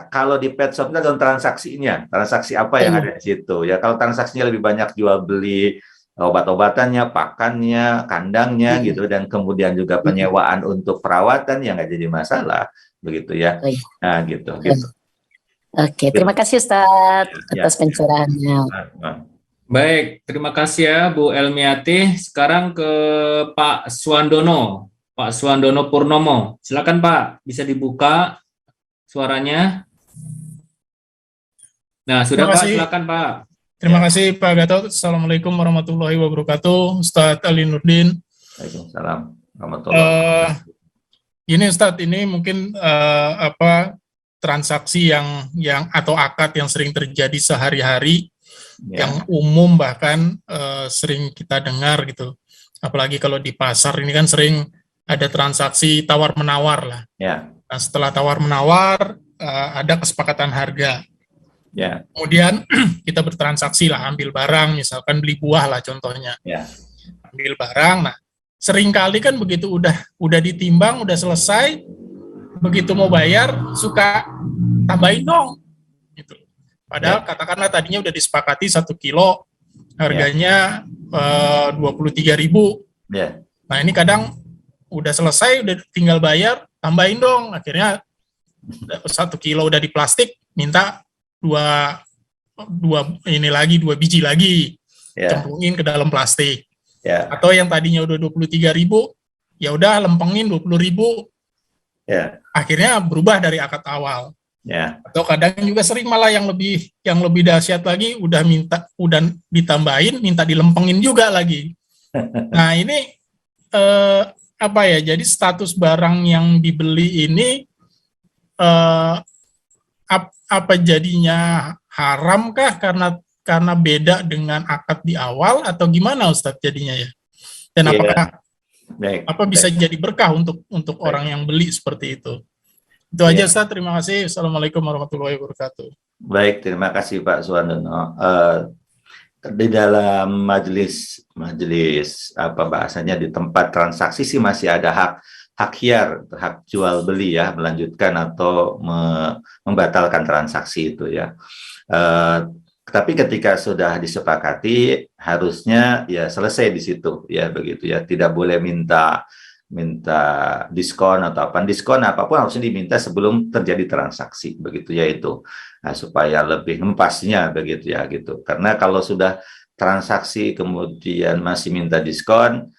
Kalau di pet shop itu ada transaksi apa yang ada di situ ya. Kalau transaksinya lebih banyak jual beli obat-obatannya, pakannya, kandangnya gitu dan kemudian juga penyewaan untuk perawatan ya nggak jadi masalah begitu ya. Nah gitu. Oke, terima kasih Ustaz atas pencerahannya. Baik, terima kasih ya Bu Elmiati. Sekarang ke Pak Suwandono Purnomo. Silakan Pak, bisa dibuka suaranya. Nah, sudah Pak, silakan Pak. Terima kasih Pak Gatot. Assalamualaikum warahmatullahi wabarakatuh. Ustadz Ali Nurdin. Waalaikumsalam warahmatullahi wabarakatuh. Ini Ustadz, ini mungkin transaksi yang atau akad yang sering terjadi sehari-hari. Yang umum bahkan sering kita dengar gitu, apalagi kalau di pasar ini kan sering ada transaksi tawar-menawar lah. Nah, setelah tawar-menawar ada kesepakatan harga. Kemudian kita bertransaksi lah, ambil barang, misalkan beli buah lah contohnya. Ambil barang, nah seringkali kan begitu udah ditimbang, udah selesai, begitu mau bayar suka tambahin dong. Gitu. Padahal katakanlah tadinya udah disepakati 1 kilo harganya 23.000. Nah ini kadang udah selesai, udah tinggal bayar, tambahin dong. Akhirnya 1 kilo udah di plastik, minta dua biji lagi, cemplungin ke dalam plastik. Atau yang tadinya udah 23.000, ya udah lempengin 20.000. Akhirnya berubah dari akad awal. Atau kadang juga sering malah yang lebih dahsyat lagi udah ditambahin, minta dilempengin juga lagi. Nah ini jadi status barang yang dibeli ini apa jadinya haram kah karena beda dengan akad di awal atau gimana Ustadz jadinya ya? Dan apakah bisa jadi berkah untuk orang yang beli seperti itu? Itu aja Ya. Ustaz, terima kasih. Assalamualaikum warahmatullahi wabarakatuh. Baik, terima kasih Pak Suwandono. Di dalam majelis apa bahasanya di tempat transaksi sih masih ada hak hiar, hak jual beli ya, melanjutkan atau membatalkan transaksi itu ya. Tapi ketika sudah disepakati harusnya ya selesai di situ ya, begitu ya, tidak boleh minta diskon atau diskon apapun harusnya diminta sebelum terjadi transaksi, begitu ya itu. Nah, supaya lebih ngempasnya begitu ya gitu. Karena kalau sudah transaksi kemudian masih minta diskon,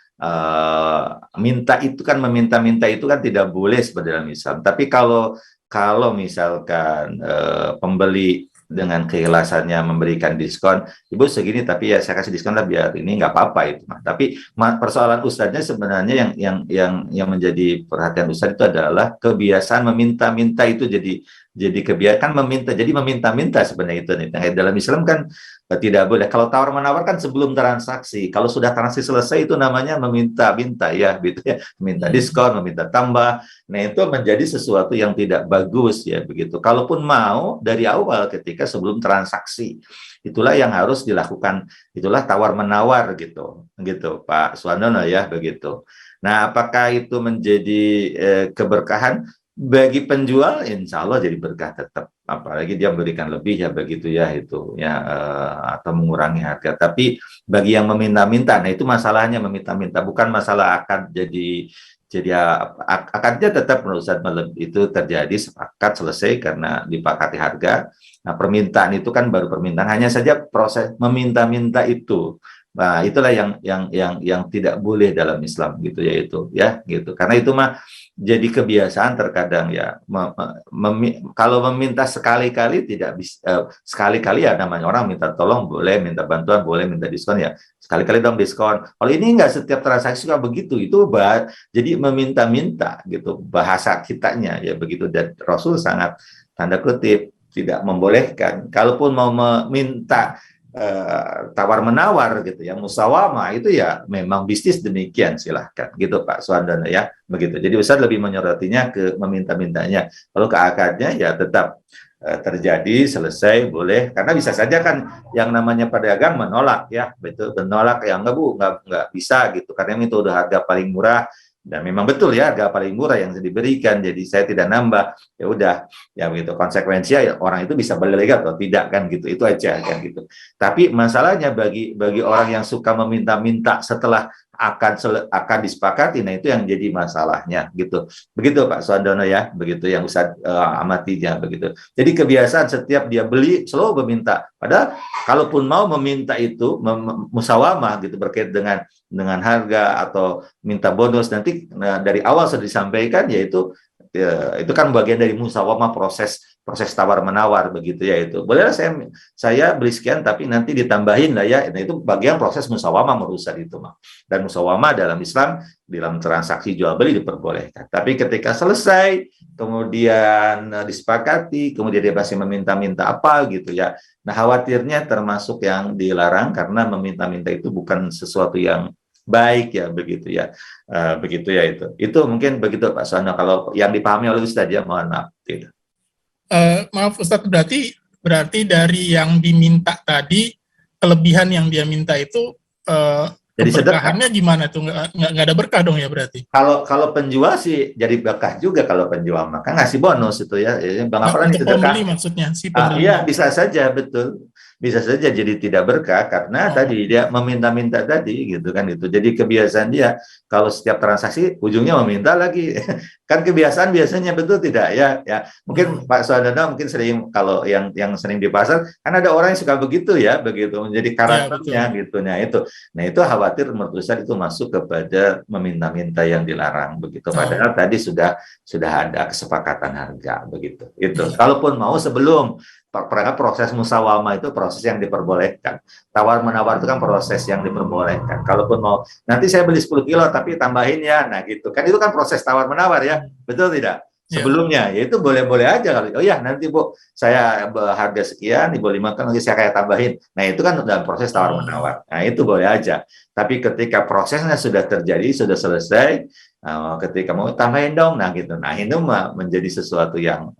meminta itu kan tidak boleh seperti dalam Islam. Tapi kalau misalkan pembeli dengan keikhlasannya memberikan diskon, ibu segini tapi ya saya kasih diskon lah biar ini, nggak apa-apa itu. Tapi persoalan ustadznya sebenarnya yang menjadi perhatian ustadz itu adalah kebiasaan meminta-minta itu jadi kebiasaan meminta, jadi meminta-minta sebenarnya itu nih. Nah, dalam Islam kan tidak boleh. Kalau tawar menawar kan sebelum transaksi. Kalau sudah transaksi selesai itu namanya meminta-minta ya, gitu ya, meminta diskon, meminta tambah. Nah, itu menjadi sesuatu yang tidak bagus ya, begitu. Kalaupun mau dari awal ketika sebelum transaksi, itulah yang harus dilakukan. Itulah tawar menawar gitu Pak Suwandono ya, begitu. Nah, apakah itu menjadi keberkahan? Bagi penjual, insya Allah jadi berkah tetap. Apalagi dia memberikan lebih ya, begitu ya itu ya, atau mengurangi harga. Tapi bagi yang meminta-minta, nah itu masalahnya meminta-minta, bukan masalah akad akadnya tetap menurut saya itu terjadi sepakat selesai karena dipakati harga. Nah, permintaan itu kan baru permintaan, hanya saja proses meminta-minta itu. Nah, itulah yang tidak boleh dalam Islam gitu ya itu ya gitu. Karena itu mah jadi kebiasaan terkadang ya, kalau meminta sekali-kali tidak bisa, sekali-kali ya namanya orang minta tolong boleh, minta bantuan boleh, minta diskon ya sekali-kali dong diskon. Kalau ini enggak setiap transaksi suka begitu, itu jadi meminta-minta gitu bahasa kitanya ya, begitu. Dan Rasul sangat tanda kutip tidak membolehkan. Kalaupun mau meminta tawar menawar gitu ya, musawamah itu ya memang bisnis demikian, silahkan gitu Pak Suwandono ya, begitu. Jadi Ustaz lebih menyorotinya ke meminta-mintanya. Kalau ke akadnya ya tetap terjadi selesai boleh, karena bisa saja kan yang namanya pedagang menolak ya, betul, menolak ya, enggak Bu, enggak bisa gitu, karena itu udah harga paling murah. Dan memang betul ya, harga paling murah yang diberikan, jadi saya tidak nambah, ya udah ya begitu. Konsekuensinya ya, orang itu bisa beli lagi atau tidak kan gitu, itu aja kan gitu. Tapi masalahnya bagi orang yang suka meminta-minta setelah akan disepakati, nah itu yang jadi masalahnya gitu. Begitu Pak Suwandono ya, begitu yang Ustaz amatinya begitu. Jadi kebiasaan setiap dia beli selalu meminta. Padahal kalaupun mau meminta itu musawamah gitu berkait dengan harga atau minta bonus, nanti dari awal sudah disampaikan, yaitu itu kan bagian dari musawamah, proses tawar menawar begitu ya itu. Bolehlah saya beli sekian tapi nanti ditambahin lah ya. Nah, itu bagian proses musawamah merusak itu mah. Dan musawamah dalam Islam dalam transaksi jual beli diperbolehkan. Tapi ketika selesai kemudian disepakati, kemudian dia masih meminta-minta apa gitu ya. Nah, khawatirnya termasuk yang dilarang karena meminta-minta itu bukan sesuatu yang baik ya, begitu ya. Begitu ya itu mungkin begitu Pak Suwandono kalau yang dipahami oleh Ustaz ya, mohon maaf tidak. Maaf Ustadz, berarti dari yang diminta tadi, kelebihan yang dia minta itu jadi keberkahannya gimana tuh? Nggak ada berkah dong ya berarti? Kalau penjual sih jadi berkah juga, kalau penjual maka ngasih bonus itu ya. Bang Afran untuk pembeli maksudnya si pembeli. Iya bisa saja, betul. Bisa saja jadi tidak berkah karena tadi dia meminta-minta tadi gitu kan itu. Jadi kebiasaan dia kalau setiap transaksi ujungnya meminta lagi. Kan kebiasaan biasanya, betul tidak ya? Ya mungkin Pak Suwandono mungkin sering, kalau yang sering di pasar kan ada orang yang suka begitu ya, begitu menjadi karakternya gitu. Nah itu khawatir menurut saya itu masuk kepada meminta-minta yang dilarang begitu. Padahal tadi sudah ada kesepakatan harga begitu. Itu kalaupun mau sebelum proses musawamah itu proses yang diperbolehkan. Tawar menawar itu kan proses yang diperbolehkan. Kalaupun mau nanti saya beli 10 kilo tapi tambahin ya, nah gitu kan, itu kan proses tawar menawar ya, betul tidak? sebelumnya, ya itu boleh-boleh aja kali. Oh ya, nanti Bu, saya harga sekian, Ibu kan nanti saya kayak tambahin. Nah, itu kan dalam proses tawar-menawar. Nah, itu boleh aja. Tapi ketika prosesnya sudah terjadi, sudah selesai, ketika mau tambahin dong, nah gitu. Nah, itu menjadi sesuatu yang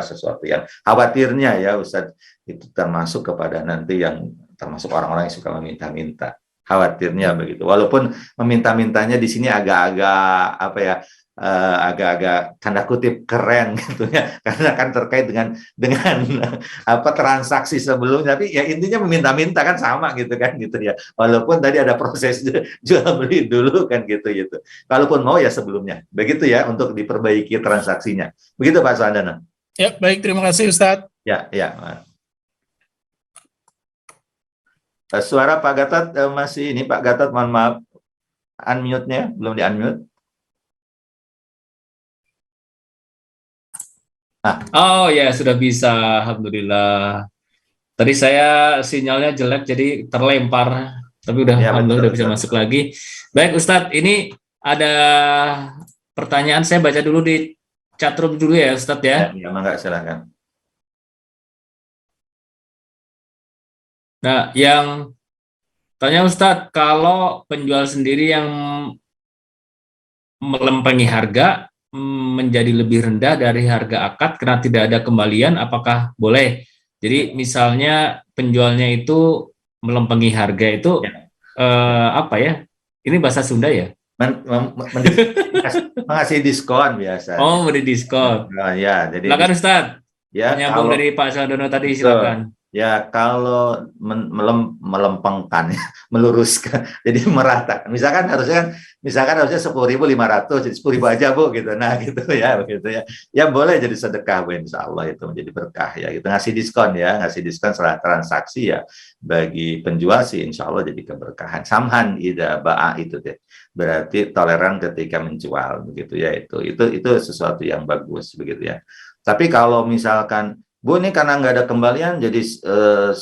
sesuatu yang khawatirnya ya Ustadz, itu termasuk kepada nanti yang termasuk orang-orang yang suka meminta-minta. Khawatirnya begitu. Walaupun meminta-mintanya di sini agak-agak agak-agak tanda kutip keren gitu ya, karena kan terkait dengan transaksi sebelumnya, tapi ya intinya meminta-minta kan sama gitu kan gitu ya, walaupun tadi ada proses jual beli dulu kan gitu. Kalaupun mau ya sebelumnya begitu ya, untuk diperbaiki transaksinya begitu Pak Suandana. Ya, baik, terima kasih Ustadz. Ya. Suara Pak Gatot masih ini, Pak Gatot, mohon maaf, unmute-nya belum di-unmute. Oh ya, sudah bisa, alhamdulillah. Tadi saya sinyalnya jelek jadi terlempar, tapi udah Ya, alhamdulillah udah betul. bisa masuk lagi. Baik Ustadz, ini ada pertanyaan, saya baca dulu di chatroom dulu ya Ustadz ya. Ya, enggak, silakan. Nah, yang tanya Ustadz, kalau penjual sendiri yang melempengi harga menjadi lebih rendah dari harga akad karena tidak ada kembalian, apakah boleh? Jadi misalnya penjualnya itu melempengi harga itu apa ya? Ini bahasa Sunda ya? Mengasih diskon biasa. Oh, beri diskon. Ya, jadi silakan Ustadz. Ya, menyambung dari Pak Suandono tadi, silakan. Ya, kalau melempengkan, meluruskan, jadi merata. Misalkan harusnya 10.500 jadi 10.000 aja Bu gitu. Nah, gitu ya, begitu ya. Ya boleh jadi sedekah Bu, insya Allah itu menjadi berkah ya. Gitu, ngasih diskon setelah transaksi ya, bagi penjual sih insya Allah jadi keberkahan. Samhan ida ba'a itu deh. Berarti toleran ketika menjual begitu ya, itu sesuatu yang bagus begitu ya. Tapi kalau misalkan Bu, ini karena nggak ada kembalian jadi 11.000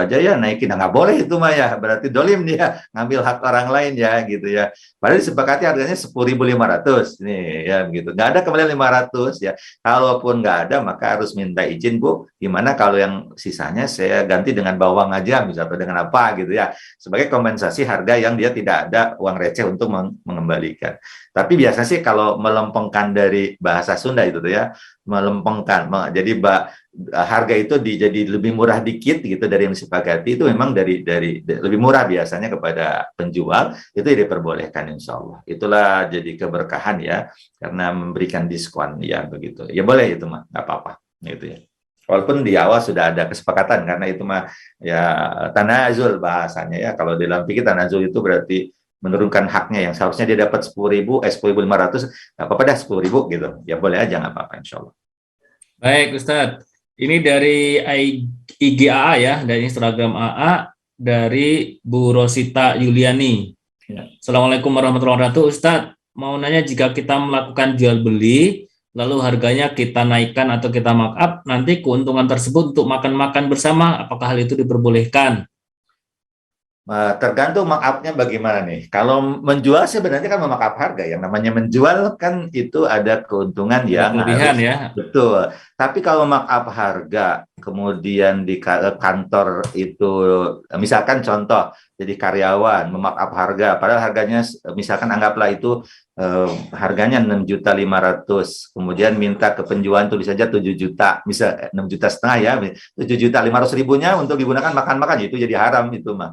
aja ya naikin, nggak boleh itu mah ya, berarti dolim dia ngambil hak orang lain ya gitu ya. Padahal disepakati harganya 10.500 nih ya begitu, nggak ada kembalian 500 ya. Kalaupun nggak ada maka harus minta izin Bu, gimana kalau yang sisanya saya ganti dengan bawang aja misalnya, atau dengan apa gitu ya, sebagai kompensasi harga yang dia tidak ada uang receh untuk mengembalikan. Tapi biasanya sih kalau melempengkan dari bahasa Sunda itu tuh ya, melempengkan, jadi harga itu jadi lebih murah dikit gitu dari yang disepakati, itu memang dari lebih murah biasanya kepada penjual, itu diperbolehkan insya Allah. Itulah jadi keberkahan ya, karena memberikan diskon ya begitu. Ya boleh itu mah, nggak apa-apa gitu ya. Walaupun di awal sudah ada kesepakatan, karena itu mah ya tanazul bahasanya ya. Kalau dalam fikih tanazul itu berarti menurunkan haknya, yang seharusnya dia dapat 10.500, nggak apa-apa dah 10.000 gitu. Ya boleh aja, nggak apa-apa insya Allah. Baik Ustadz, ini dari IG AA ya, dari Instagram AA, dari Bu Rosita Yuliani. Ya. Assalamualaikum warahmatullahi wabarakatuh. Ustadz, mau nanya, jika kita melakukan jual beli, lalu harganya kita naikkan atau kita markup, nanti keuntungan tersebut untuk makan-makan bersama, apakah hal itu diperbolehkan? Tergantung markup-nya bagaimana nih. Kalau menjual sebenarnya kan memarkup harga. Yang namanya menjual kan itu ada keuntungan yang kelebihan ya. Betul. Tapi kalau markup harga, kemudian di kantor itu, misalkan contoh, jadi karyawan memarkup harga, padahal harganya misalkan anggaplah itu harganya 6.500.000, kemudian minta ke penjual tulis saja 7 juta, bisa 6,5 juta ya, 7.500.000-nya untuk digunakan makan-makan, itu jadi haram itu mah.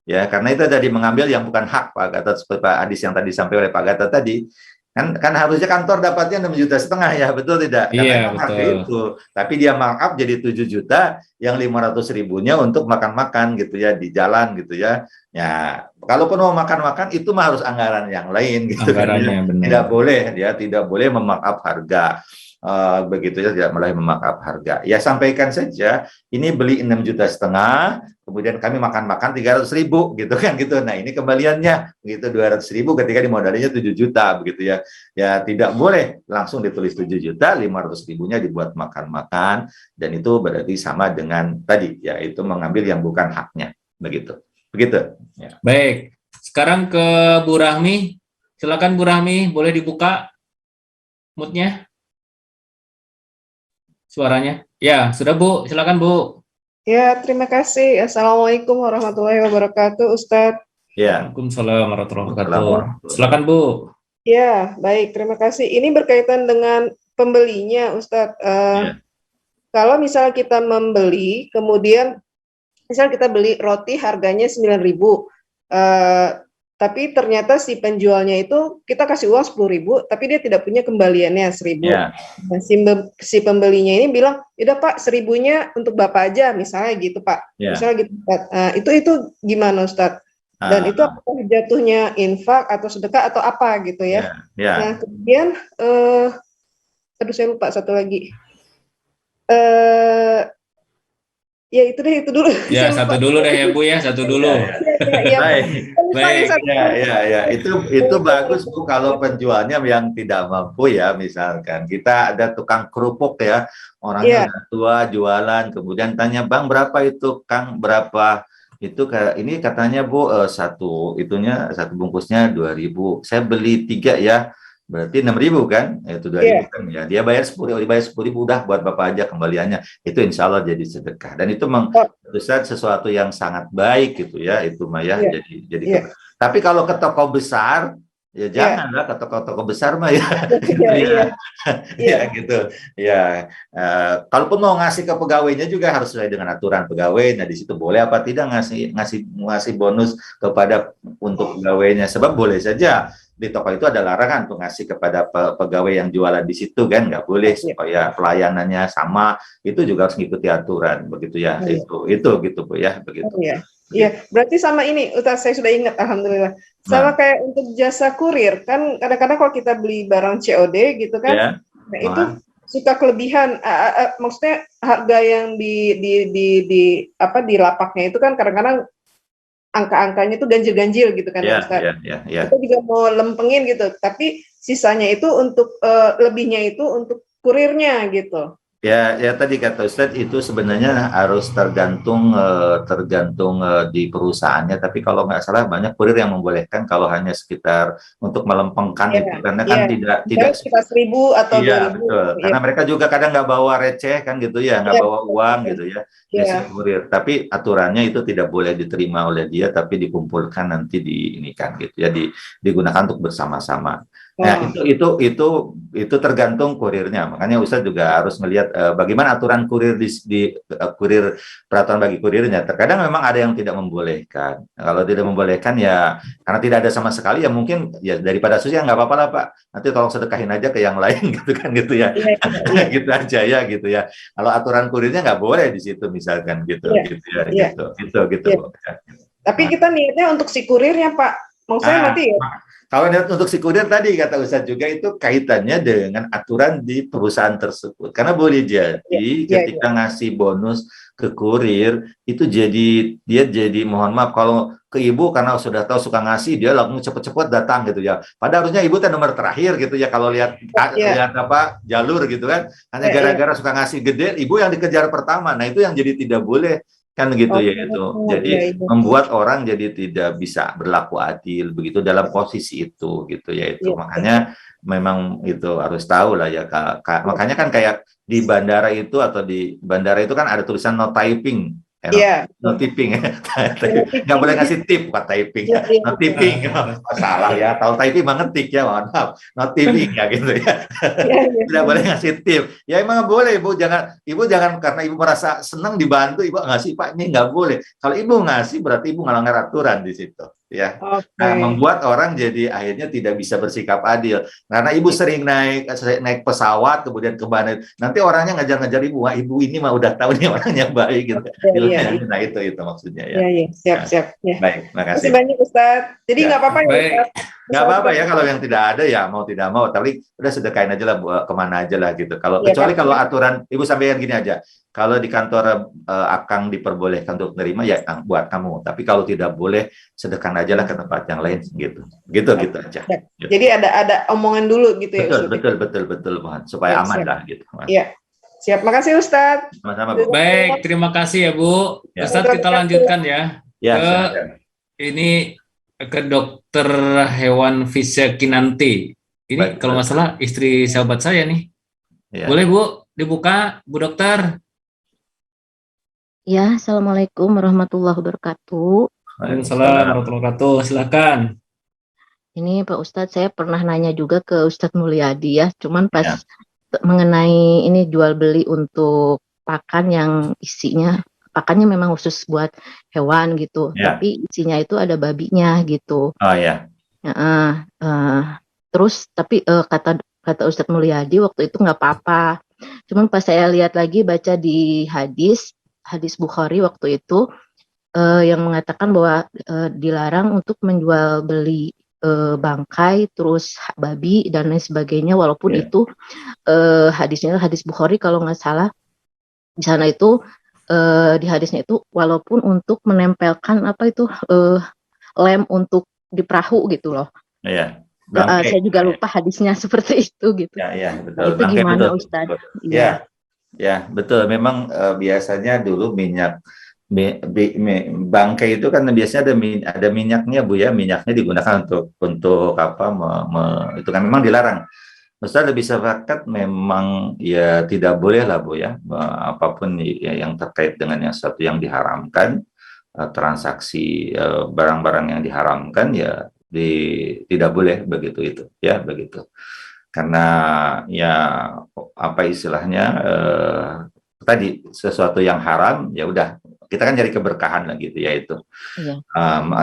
Ya, karena itu tadi mengambil yang bukan hak Pak Gatot, seperti Pak Adis yang tadi disampaikan oleh Pak Gatot tadi. Kan harusnya kantor dapatnya 6,5 juta ya, betul tidak? Iya, betul. Itu. Tapi dia markup jadi 7 juta, yang 500.000-nya untuk makan-makan gitu ya, di jalan gitu ya. Ya, kalaupun mau makan-makan itu mah harus anggaran yang lain gitu. Anggarannya benar. Tidak boleh, ya tidak boleh memarkup harga. Begitu ya, tidak boleh memarkup harga. Ya sampaikan saja, ini beli 6,5 juta, kemudian kami makan-makan 300.000 gitu kan gitu. Nah ini kembaliannya begitu 200.000 ketika dimodalinya 7 juta begitu ya. Ya tidak boleh langsung ditulis 7 juta, 500.000-nya dibuat makan-makan, dan itu berarti sama dengan tadi ya, itu mengambil yang bukan haknya begitu. Begitu. Ya. Baik, sekarang ke Bu Rahmi. Silakan Bu Rahmi, boleh dibuka mood-nya? suaranya? Ya, sudah Bu, silakan Bu. Ya, terima kasih. Assalamualaikum warahmatullahi wabarakatuh, Ustadz. Ya. Waalaikumsalam warahmatullahi wabarakatuh. Waalaikumsalam. Silakan Bu. Ya, baik. Terima kasih. Ini berkaitan dengan pembelinya, Ustadz. Ya. Kalau misalnya kita membeli, kemudian misal kita beli roti harganya 9.000, tapi ternyata si penjualnya itu kita kasih uang 10.000, tapi dia tidak punya kembaliannya 1.000. Ya. Nah, si pembelinya ini bilang, udah Pak, 1.000-nya untuk Bapak aja, misalnya gitu Pak. Ya. Misalnya gitu, Ustadz. Itu gimana Ustadz? Dan itu apakah jatuhnya infak atau sedekah atau apa gitu ya? Ya. Nah, kemudian, aduh saya lupa satu lagi. Ya itu deh, itu dulu. Ya, satu dulu deh ya Bu ya, satu dulu. Ya, Baik. Ya. Itu bagus Bu kalau penjualnya yang tidak mampu ya, misalkan kita ada tukang kerupuk ya, orangnya udah tua jualan, kemudian tanya, Bang berapa itu, Kang berapa? Itu ini katanya Bu satu bungkusnya 2.000, saya beli 3 ya, berarti 6.000 kan, itu 2.000 kan ya, dia bayar 10.000, udah buat Bapak aja kembaliannya, itu insya Allah jadi sedekah, dan itu besar sesuatu yang sangat baik gitu ya, itu mah ya, jadi. Tapi kalau ke toko besar ya janganlah, ke toko-toko besar mah ya, gitu ya. Kalaupun mau ngasih ke pegawainya juga harus sesuai dengan aturan pegawai. Nah di situ boleh apa tidak ngasih bonus kepada untuk pegawainya, sebab boleh saja di toko itu ada larangan untuk ngasih kepada pegawai yang jualan di situ kan, nggak boleh, supaya pelayanannya sama, itu juga harus mengikuti aturan begitu ya. Itu gitu Bu ya, begitu. Iya, berarti sama ini, saya sudah ingat, alhamdulillah. Sama kayak untuk jasa kurir, kan kadang-kadang kalau kita beli barang COD gitu kan, nah itu suka kelebihan, maksudnya harga yang di lapaknya itu kan kadang-kadang angka-angkanya itu ganjil-ganjil gitu kan, Ustaz. Kita juga mau lempengin gitu, tapi sisanya itu untuk lebihnya itu untuk kurirnya gitu. Ya tadi kata Ustadz itu sebenarnya harus tergantung di perusahaannya, tapi kalau nggak salah banyak kurir yang membolehkan kalau hanya sekitar untuk melempengkan itu, karena kan tidak sekitar 1.000 atau 2.000. Betul. Karena mereka juga kadang nggak bawa receh kan gitu ya, nggak bawa uang gitu ya, biasanya kurir. Tapi aturannya itu tidak boleh diterima oleh dia, tapi dikumpulkan nanti diinikan gitu ya, digunakan untuk bersama-sama. Nah, itu tergantung kurirnya. Makanya Ustadz juga harus melihat bagaimana aturan kurir di kurir, peraturan bagi kurirnya. Terkadang memang ada yang tidak membolehkan. Kalau tidak membolehkan ya karena tidak ada sama sekali, ya mungkin ya daripada susah nggak apa-apa lah Pak. Nanti tolong sedekahin aja ke yang lain gitu kan, gitu ya. Gitu aja ya gitu ya. Kalau aturan kurirnya nggak boleh di situ misalkan gitu gitu. Tapi kita niatnya untuk si kurirnya Pak. Maksudnya nanti ya. Kalau untuk si kurir tadi kata Ustadz juga itu kaitannya dengan aturan di perusahaan tersebut. Karena boleh jadi ketika ngasih bonus ke kurir itu dia jadi mohon maaf kalau ke ibu karena sudah tahu suka ngasih dia langsung cepet-cepet datang gitu ya. Padahal harusnya ibu nomor terakhir gitu ya kalau lihat jalur gitu kan. Hanya gara-gara suka ngasih gede, ibu yang dikejar pertama. Nah itu yang jadi tidak boleh. Kan gitu ya itu. Jadi membuat orang jadi tidak bisa berlaku adil begitu dalam posisi itu gitu ya itu. Makanya memang itu harus tahu lah ya Kak. Makanya kan kayak di bandara itu atau di bandara itu kan ada tulisan no typing. No tipping ya. Nggak boleh ngasih tip, bukan typing. No tipping, salah ya. Tahu typing mah ngetik ya, mohon maaf. No tipping ya gitu ya. Tidak boleh ngasih tip. Ya emang boleh ibu jangan karena ibu merasa senang dibantu ibu ngasih Pak, ini nggak boleh. Kalau ibu ngasih berarti ibu ngelanggar aturan di situ. Ya, nah, membuat orang jadi akhirnya tidak bisa bersikap adil karena ibu sering naik pesawat kemudian ke mana nanti orangnya ngajar-ngajar ibu, wah ibu ini mah udah tahu nih orangnya baik gitu. Nah itu maksudnya ya. Siap. Ya. Baik, makasih. Terima kasih banyak Ustadz. Jadi nggak apa-apa ya Ustadz. Nggak apa-apa ya kalau yang tidak ada ya mau tidak mau, tapi udah sedekahin aja lah kemana aja lah gitu. Kalau kecuali kalau aturan ibu sampaikan gini aja. Kalau di kantor Akang diperbolehkan untuk menerima ya buat kamu, tapi kalau tidak boleh sedekahkan aja lah ke tempat yang lain gitu aja. Gitu. Jadi ada omongan dulu gitu ya. Betul mohon supaya aman lah gitu. Iya. Siap, makasih Ustadz. Sama-sama Bu. Baik, terima kasih ya Bu. Ustadz kita lanjutkan ya. Ini ke Dokter Hewan Fisya Kinanti. Ini kalau nggak salah istri sahabat saya nih. Boleh Bu? dibuka, Bu Dokter. Ya, Assalamualaikum warahmatullahi wabarakatuh. Waalaikumsalam warahmatullahi wabarakatuh. Silakan. Ini Pak Ustadz, saya pernah nanya juga ke Ustadz Mulyadi ya, cuman pas Ya. mengenai ini jual beli untuk pakan yang isinya, pakannya memang khusus buat hewan gitu, Ya. tapi isinya itu ada babinya gitu. Oh ya. Terus tapi kata Ustadz Mulyadi waktu itu nggak apa-apa. Cuman pas saya lihat lagi baca di hadis Bukhari waktu itu yang mengatakan bahwa dilarang untuk menjual beli bangkai terus babi dan lain sebagainya, walaupun itu hadisnya hadis Bukhari kalau nggak salah. Di sana itu di hadisnya itu walaupun untuk menempelkan apa itu lem untuk di perahu gitu loh. Iya. Saya juga lupa hadisnya seperti itu gitu. Ya, betul. Itu gimana betul. Ustadz? Ya, betul. Memang biasanya dulu minyak bangkai itu kan biasanya ada minyaknya, Bu ya. Minyaknya digunakan untuk apa? Itu kan memang dilarang. Ustaz lebih sepakat memang ya tidak boleh lah, Bu ya. Apapun yang terkait dengan yang satu yang diharamkan, transaksi barang-barang yang diharamkan ya tidak boleh begitu itu ya begitu. Karena ya apa istilahnya tadi sesuatu yang haram ya udah kita kan cari keberkahan lah gitu ya itu. Iya.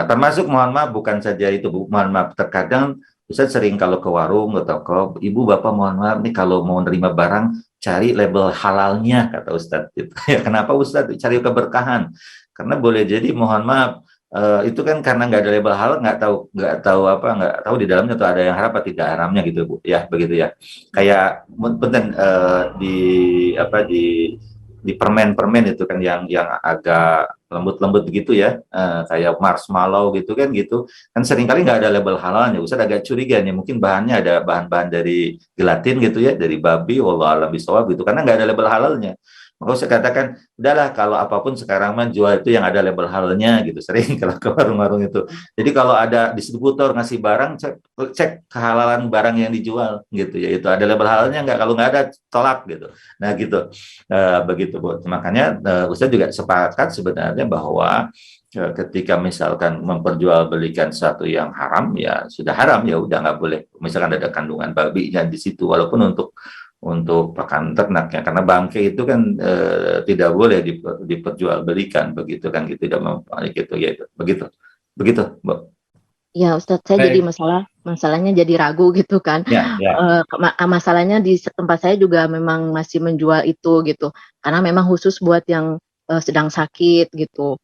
Termasuk mohon maaf bukan saja itu Bu, mohon maaf terkadang Ustaz sering kalau ke warung atau ke ibu bapak mohon maaf nih kalau mau nerima barang cari label halalnya kata Ustaz gitu. Ya kenapa Ustaz cari keberkahan? Karena boleh jadi mohon maaf itu kan karena nggak ada label halal nggak tahu di dalamnya tuh ada yang haram atau tidak haramnya gitu Bu ya begitu ya kayak punten di permen itu kan yang agak lembut-lembut gitu ya kayak marshmallow gitu kan seringkali nggak ada label halalnya. Ustaz agak curiga nih mungkin bahannya ada bahan-bahan dari gelatin gitu ya dari babi wallahu a'lam bishawab gitu karena nggak ada label halalnya. Maka saya katakan, udahlah kalau apapun sekarang mah jual itu yang ada label halalnya gitu. Sering kalau ke warung-warung itu. Jadi kalau ada distributor ngasih barang, cek kehalalan barang yang dijual gitu ya. Itu ada label halalnya nggak? Kalau nggak ada, tolak gitu. Nah gitu, begitu Bu. Makanya Ustaz juga sepakat sebenarnya bahwa ketika misalkan memperjualbelikan sesuatu yang haram ya sudah haram ya udah nggak boleh. Misalkan ada kandungan babinya di situ, walaupun untuk pakan ternak ya karena bangkai itu kan tidak boleh diperjualbelikan begitu kan gitu tidak gitu ya itu begitu Bu. Ya Ustadz saya jadi masalahnya jadi ragu gitu kan masalahnya di tempat saya juga memang masih menjual itu gitu karena memang khusus buat yang sedang sakit gitu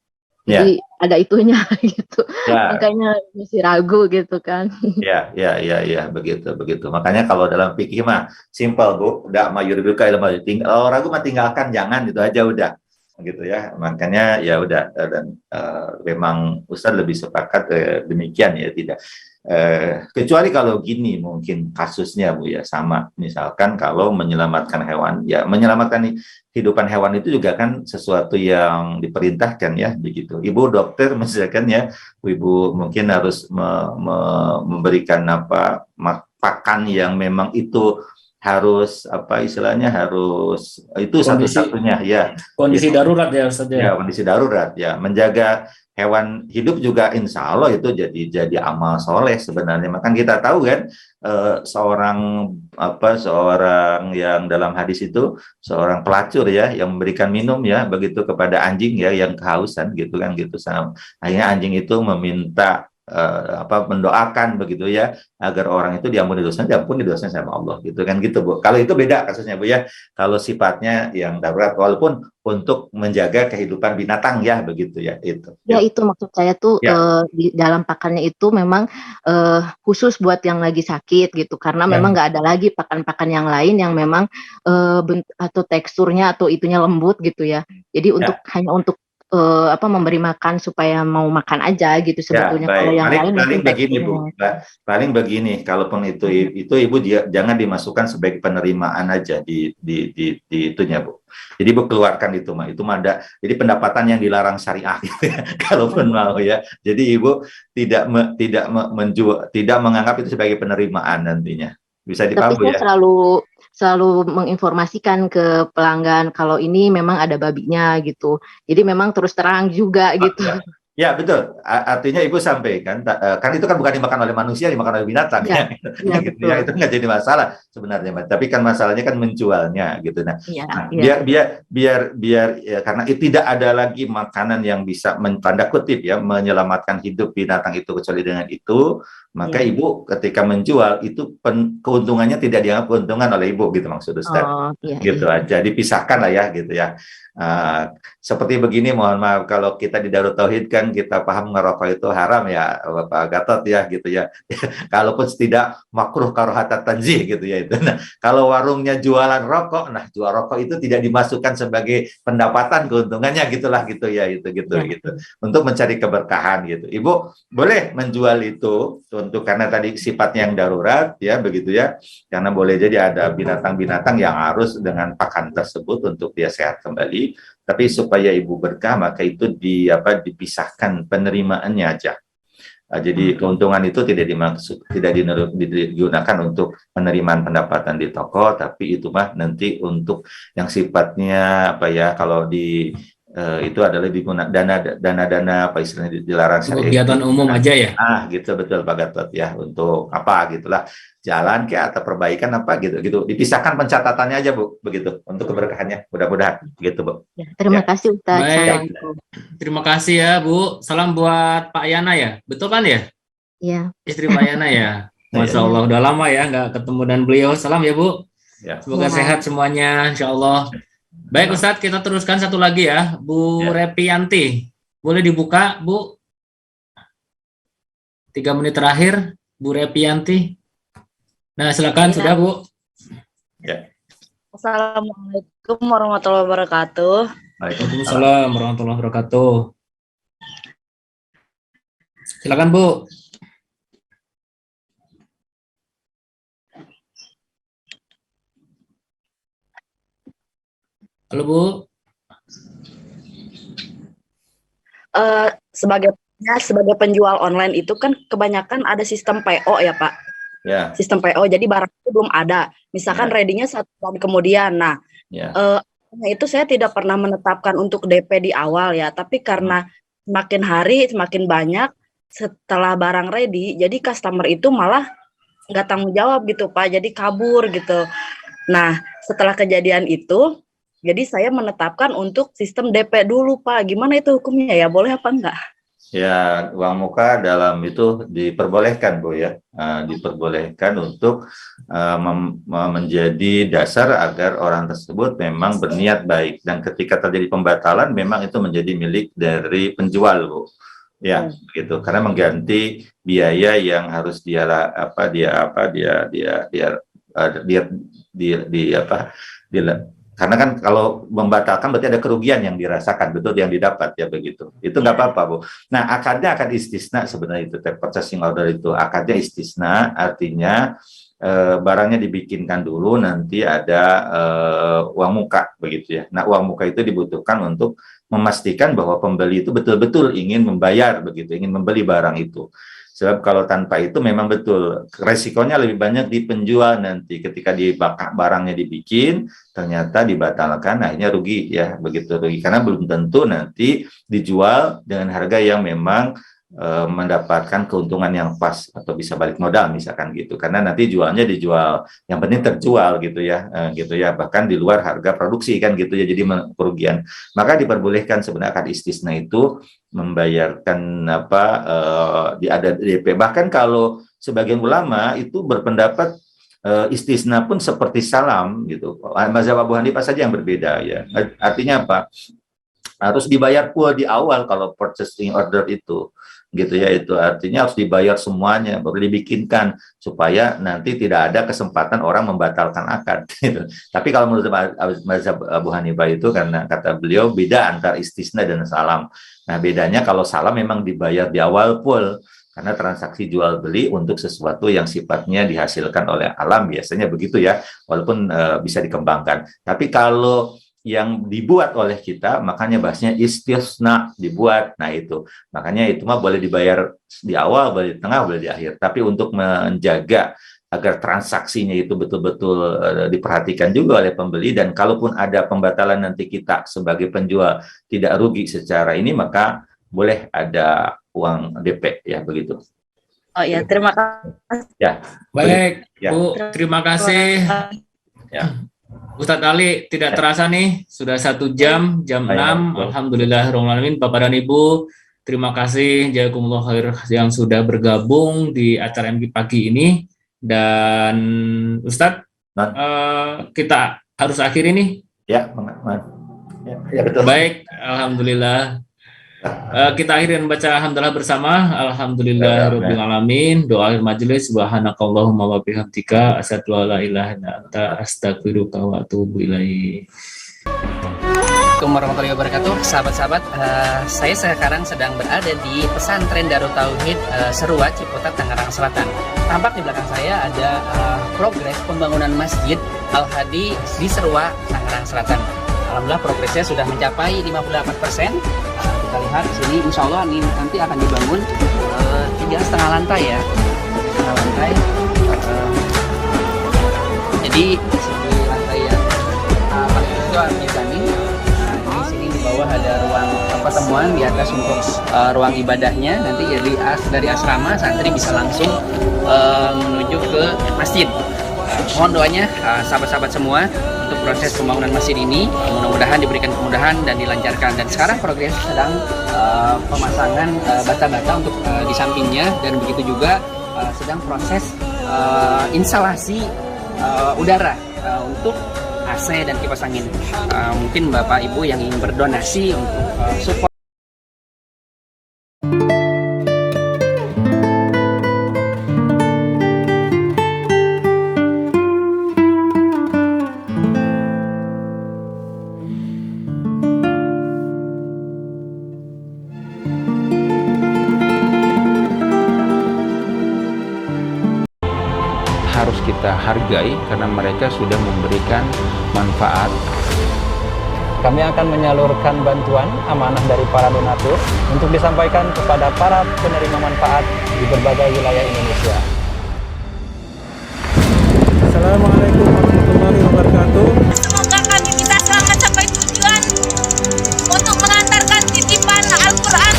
jadi ada itunya gitu makanya masih ragu gitu kan ya begitu makanya kalau dalam fikih mah simpel Bu udah mayuribuka ilmu kalau ragu mah tinggalkan jangan itu aja udah gitu ya makanya ya udah dan memang Ustaz lebih sepakat demikian ya tidak kecuali kalau gini mungkin kasusnya Bu ya sama misalkan kalau menyelamatkan hewan ya menyelamatkan kehidupan hewan itu juga kan sesuatu yang diperintahkan ya begitu ibu dokter misalkan ya ibu mungkin harus memberikan pakan yang memang itu harus apa istilahnya harus itu satu-satunya ya kondisi darurat ya Ustaz ya kondisi darurat ya menjaga hewan hidup juga insya Allah itu jadi amal soleh sebenarnya. Maka kita tahu kan seorang yang dalam hadis itu seorang pelacur ya yang memberikan minum ya begitu kepada anjing ya yang kehausan gitu kan gitu. Akhirnya anjing itu meminta mendoakan begitu ya agar orang itu diampuni dosanya sama Allah gitu kan gitu Bu. Kalau itu beda kasusnya Bu ya. Kalau sifatnya yang darurat walaupun untuk menjaga kehidupan binatang ya begitu ya itu. Ya itu maksud saya tuh di dalam pakannya itu memang khusus buat yang lagi sakit gitu karena memang nggak ada lagi pakan-pakan yang lain yang memang atau teksturnya atau itunya lembut gitu ya. Jadi hanya untuk memberi makan supaya mau makan aja gitu sebetulnya. Kalau yang lain paling begini Bu, paling begini kalaupun itu Ibu jangan dimasukkan sebagai penerimaan aja di itunya Bu. Jadi Bu keluarkan itu mah ada jadi pendapatan yang dilarang syariah gitu ya. Kalaupun mau ya. Jadi Ibu tidak menjual tidak menganggap itu sebagai penerimaan nantinya Bisa Tapi dipaham Bu saya ya? selalu menginformasikan ke pelanggan kalau ini memang ada babinya gitu. Jadi memang terus terang juga gitu. Ya. Ya betul. Artinya Ibu sampaikan, kan itu kan bukan dimakan oleh manusia, dimakan oleh binatang Ya, ya, ya gitu ya. Itu betul. nggak jadi masalah sebenarnya, Mbak. Tapi kan masalahnya kan menjualnya gitu. Nah, Iya, biar iya. biar ya, karena tidak ada lagi makanan yang bisa tanda kutip ya menyelamatkan hidup binatang itu kecuali dengan itu, maka Iya. Ibu ketika menjual itu keuntungannya tidak dianggap keuntungan oleh Ibu gitu maksud Ustaz. Oh, iya, Gitu iya. aja, dipisahkan lah ya gitu ya. Seperti begini, mohon maaf kalau kita di Darut Tauhid kan kita paham ngerokok itu haram ya Bapak Gatot ya gitu ya. Kalaupun tidak makruh karohata tanzih gitu ya itu. Nah, kalau warungnya jualan rokok, nah jual rokok itu tidak dimasukkan sebagai pendapatan keuntungannya gitulah gitu ya itu gitu Ya, gitu. Untuk mencari keberkahan gitu. Ibu boleh menjual itu untuk karena tadi sifatnya yang darurat ya begitu ya. Karena boleh jadi ada binatang-binatang yang harus dengan pakan tersebut untuk dia sehat kembali. Tapi supaya ibu berkah maka itu dipisahkan penerimaannya aja. Jadi keuntungan itu tidak dimaksud tidak digunakan untuk penerimaan pendapatan di toko, tapi itu mah nanti untuk yang sifatnya kalau di itu adalah digunakan dana apa istilahnya dilarang syariah. Kegiatan umum aja ya. Gitu betul Pak Gatot ya, untuk apa gitulah, jalan kayak atau perbaikan apa gitu dipisahkan pencatatannya aja Bu, begitu untuk keberkahannya mudah-mudahan gitu Bu. ya. Terima kasih Ustaz. Baik. Assalamualaikum. Terima kasih ya Bu. Salam buat Pak Yana ya. Betul kan ya? Iya. Istri Pak Yana ya. Masya Allah, udah lama ya nggak ketemu dan beliau. Salam ya Bu. Ya. Semoga Ya. sehat semuanya, insya Allah. Baik Ustadz, kita teruskan satu lagi ya, Bu Repianti. Boleh dibuka Bu? 3 menit terakhir, Bu Repianti. Nah silakan sudah Bu. Ya. Assalamualaikum warahmatullahi wabarakatuh. Waalaikumsalam warahmatullahi wabarakatuh. Silakan Bu. Halo Bu. Sebagai penjual online itu kan kebanyakan ada sistem PO ya Pak. Ya. Sistem PO, jadi barang itu belum ada. Misalkan ready-nya 1 bulan kemudian. Nah, itu saya tidak pernah menetapkan untuk DP di awal ya. Tapi karena semakin hari semakin banyak setelah barang ready, jadi customer itu malah nggak tanggung jawab gitu Pak. Jadi kabur gitu. Nah, setelah kejadian itu, jadi saya menetapkan untuk sistem DP dulu Pak. Gimana itu hukumnya ya? Boleh apa enggak? Ya, uang muka dalam itu diperbolehkan Bu ya. Diperbolehkan untuk menjadi dasar agar orang tersebut memang berniat baik. Dan ketika terjadi pembatalan memang itu menjadi milik dari penjual Bu. Ya, begitu. Karena mengganti biaya yang harus karena kan kalau membatalkan berarti ada kerugian yang dirasakan, betul, yang didapat ya begitu. Itu nggak apa-apa Bu. Nah akadnya akan istisna sebenarnya itu purchasing order itu akadnya istisna, artinya barangnya dibikinkan dulu nanti ada uang muka begitu ya. Nah uang muka itu dibutuhkan untuk memastikan bahwa pembeli itu betul-betul ingin membayar begitu, ingin membeli barang itu. Sebab kalau tanpa itu memang betul resikonya lebih banyak di penjual nanti ketika barangnya dibikin ternyata dibatalkan, akhirnya rugi ya, begitu rugi karena belum tentu nanti dijual dengan harga yang memang mendapatkan keuntungan yang pas atau bisa balik modal misalkan gitu, karena nanti jualnya dijual yang penting terjual gitu ya bahkan di luar harga produksi kan gitu ya, jadi kerugian. Maka diperbolehkan sebenarnya akad istisna itu membayarkan ada DP. Bahkan kalau sebagian ulama itu berpendapat istisna pun seperti salam gitu. Mazhab Abu Hanifah saja yang berbeda ya. Artinya apa? Harus dibayar full di awal kalau purchasing order itu gitu ya, itu artinya harus dibayar semuanya baru dibikinkan supaya nanti tidak ada kesempatan orang membatalkan akad gitu. Tapi kalau menurut mazhab Abu Hanifah itu karena kata beliau beda antara istisna dan salam. Nah bedanya kalau salam memang dibayar di awal full karena transaksi jual beli untuk sesuatu yang sifatnya dihasilkan oleh alam biasanya begitu ya, walaupun bisa dikembangkan. Tapi kalau yang dibuat oleh kita, makanya bahasnya istisna, dibuat. Nah itu, makanya itu mah boleh dibayar di awal, boleh di tengah, boleh di akhir. Tapi untuk menjaga agar transaksinya itu betul-betul diperhatikan juga oleh pembeli, dan kalaupun ada pembatalan nanti kita sebagai penjual tidak rugi secara ini, maka boleh ada uang DP ya, begitu. Oh ya, terima kasih. Ya, Baik, ya. Bu, terima kasih. Ya. Ustadz Ali, tidak terasa nih, sudah 1 jam, jam 6. Alhamdulillahirrahmanirrahim. Bapak dan Ibu, terima kasih jazakumullah khair yang sudah bergabung di acara MG pagi ini. Dan Ustadz, kita harus akhiri nih. Ya, ya betul. Baik, alhamdulillah. Kita akhiri dengan baca alhamdulillah bersama. Alhamdulillahirabbil alamin. Doa akhir majelis, subhanakallahumma wa bihamdika asyhadu an la ilaha illa anta astaghfiruka wa atubu ilaik. Assalamualaikum warahmatullahi wabarakatuh, sahabat-sahabat. Saya sekarang sedang berada di pesantren Darut Tauhid Serua, Ciputat, Tangerang Selatan. Tampak di belakang saya ada progres pembangunan Masjid Al-Hadi di Serua, Tangerang Selatan. Alhamdulillah progresnya sudah mencapai 58%. Kita lihat di sini, insya Allah ini nanti akan dibangun 3,5 lantai ya, 3,5 lantai. Jadi di sini lantai yang paling itu mezanin. Di sini di bawah ada ruang pertemuan, di atas untuk ruang ibadahnya. Nanti jadi dari asrama santri bisa langsung menuju ke masjid. Mohon doanya sahabat-sahabat semua untuk proses pembangunan masjid ini, mudah-mudahan diberikan kemudahan dan dilancarkan. Dan sekarang progres sedang pemasangan bata-bata untuk di sampingnya, dan begitu juga sedang proses instalasi udara untuk AC dan kipas angin. Mungkin Bapak Ibu yang ingin berdonasi untuk support. Harus kita hargai karena mereka sudah memberikan manfaat. Kami akan menyalurkan bantuan amanah dari para donatur untuk disampaikan kepada para penerima manfaat di berbagai wilayah Indonesia. Assalamualaikum warahmatullahi wabarakatuh. Semoga kami bisa selamat sampai tujuan untuk mengantarkan titipan Al-Quran.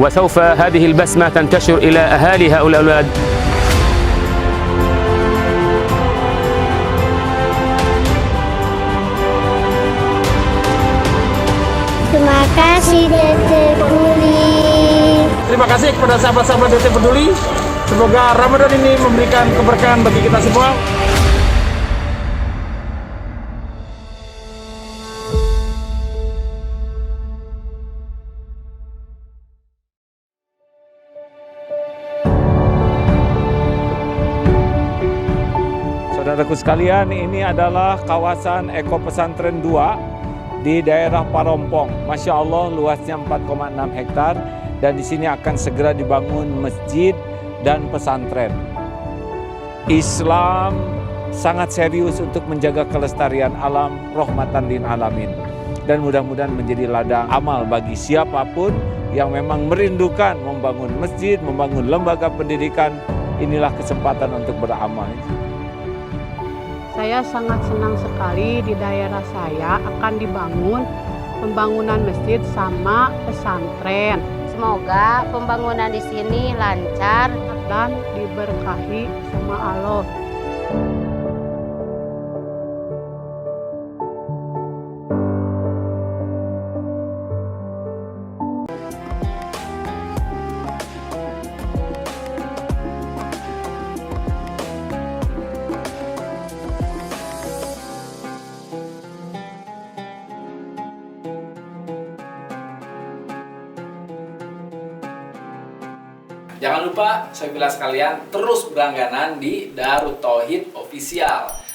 وسوف هذه البسمة تنتشر إلى أهالي هؤلاء الأولاد. Terima kasih Dede Peduli. Terima kasih kepada sahabat-sahabat Dede Peduli. Semoga Ramadan ini memberikan keberkahan bagi kita semua. Saudaraku sekalian, ini adalah kawasan Eko Pesantren 2 di daerah Parompong. Masya Allah, luasnya 4,6 hektar, dan di sini akan segera dibangun masjid dan pesantren. Islam sangat serius untuk menjaga kelestarian alam, rahmatan lil alamin, dan mudah-mudahan menjadi ladang amal bagi siapapun yang memang merindukan membangun masjid, membangun lembaga pendidikan. Inilah kesempatan untuk beramal. Saya sangat senang sekali di daerah saya akan dibangun pembangunan masjid sama pesantren. Semoga pembangunan di sini lancar dan diberkahi sama Allah. Jangan lupa, saya bilang sekalian, terus berlangganan di Darut Tauhid Official.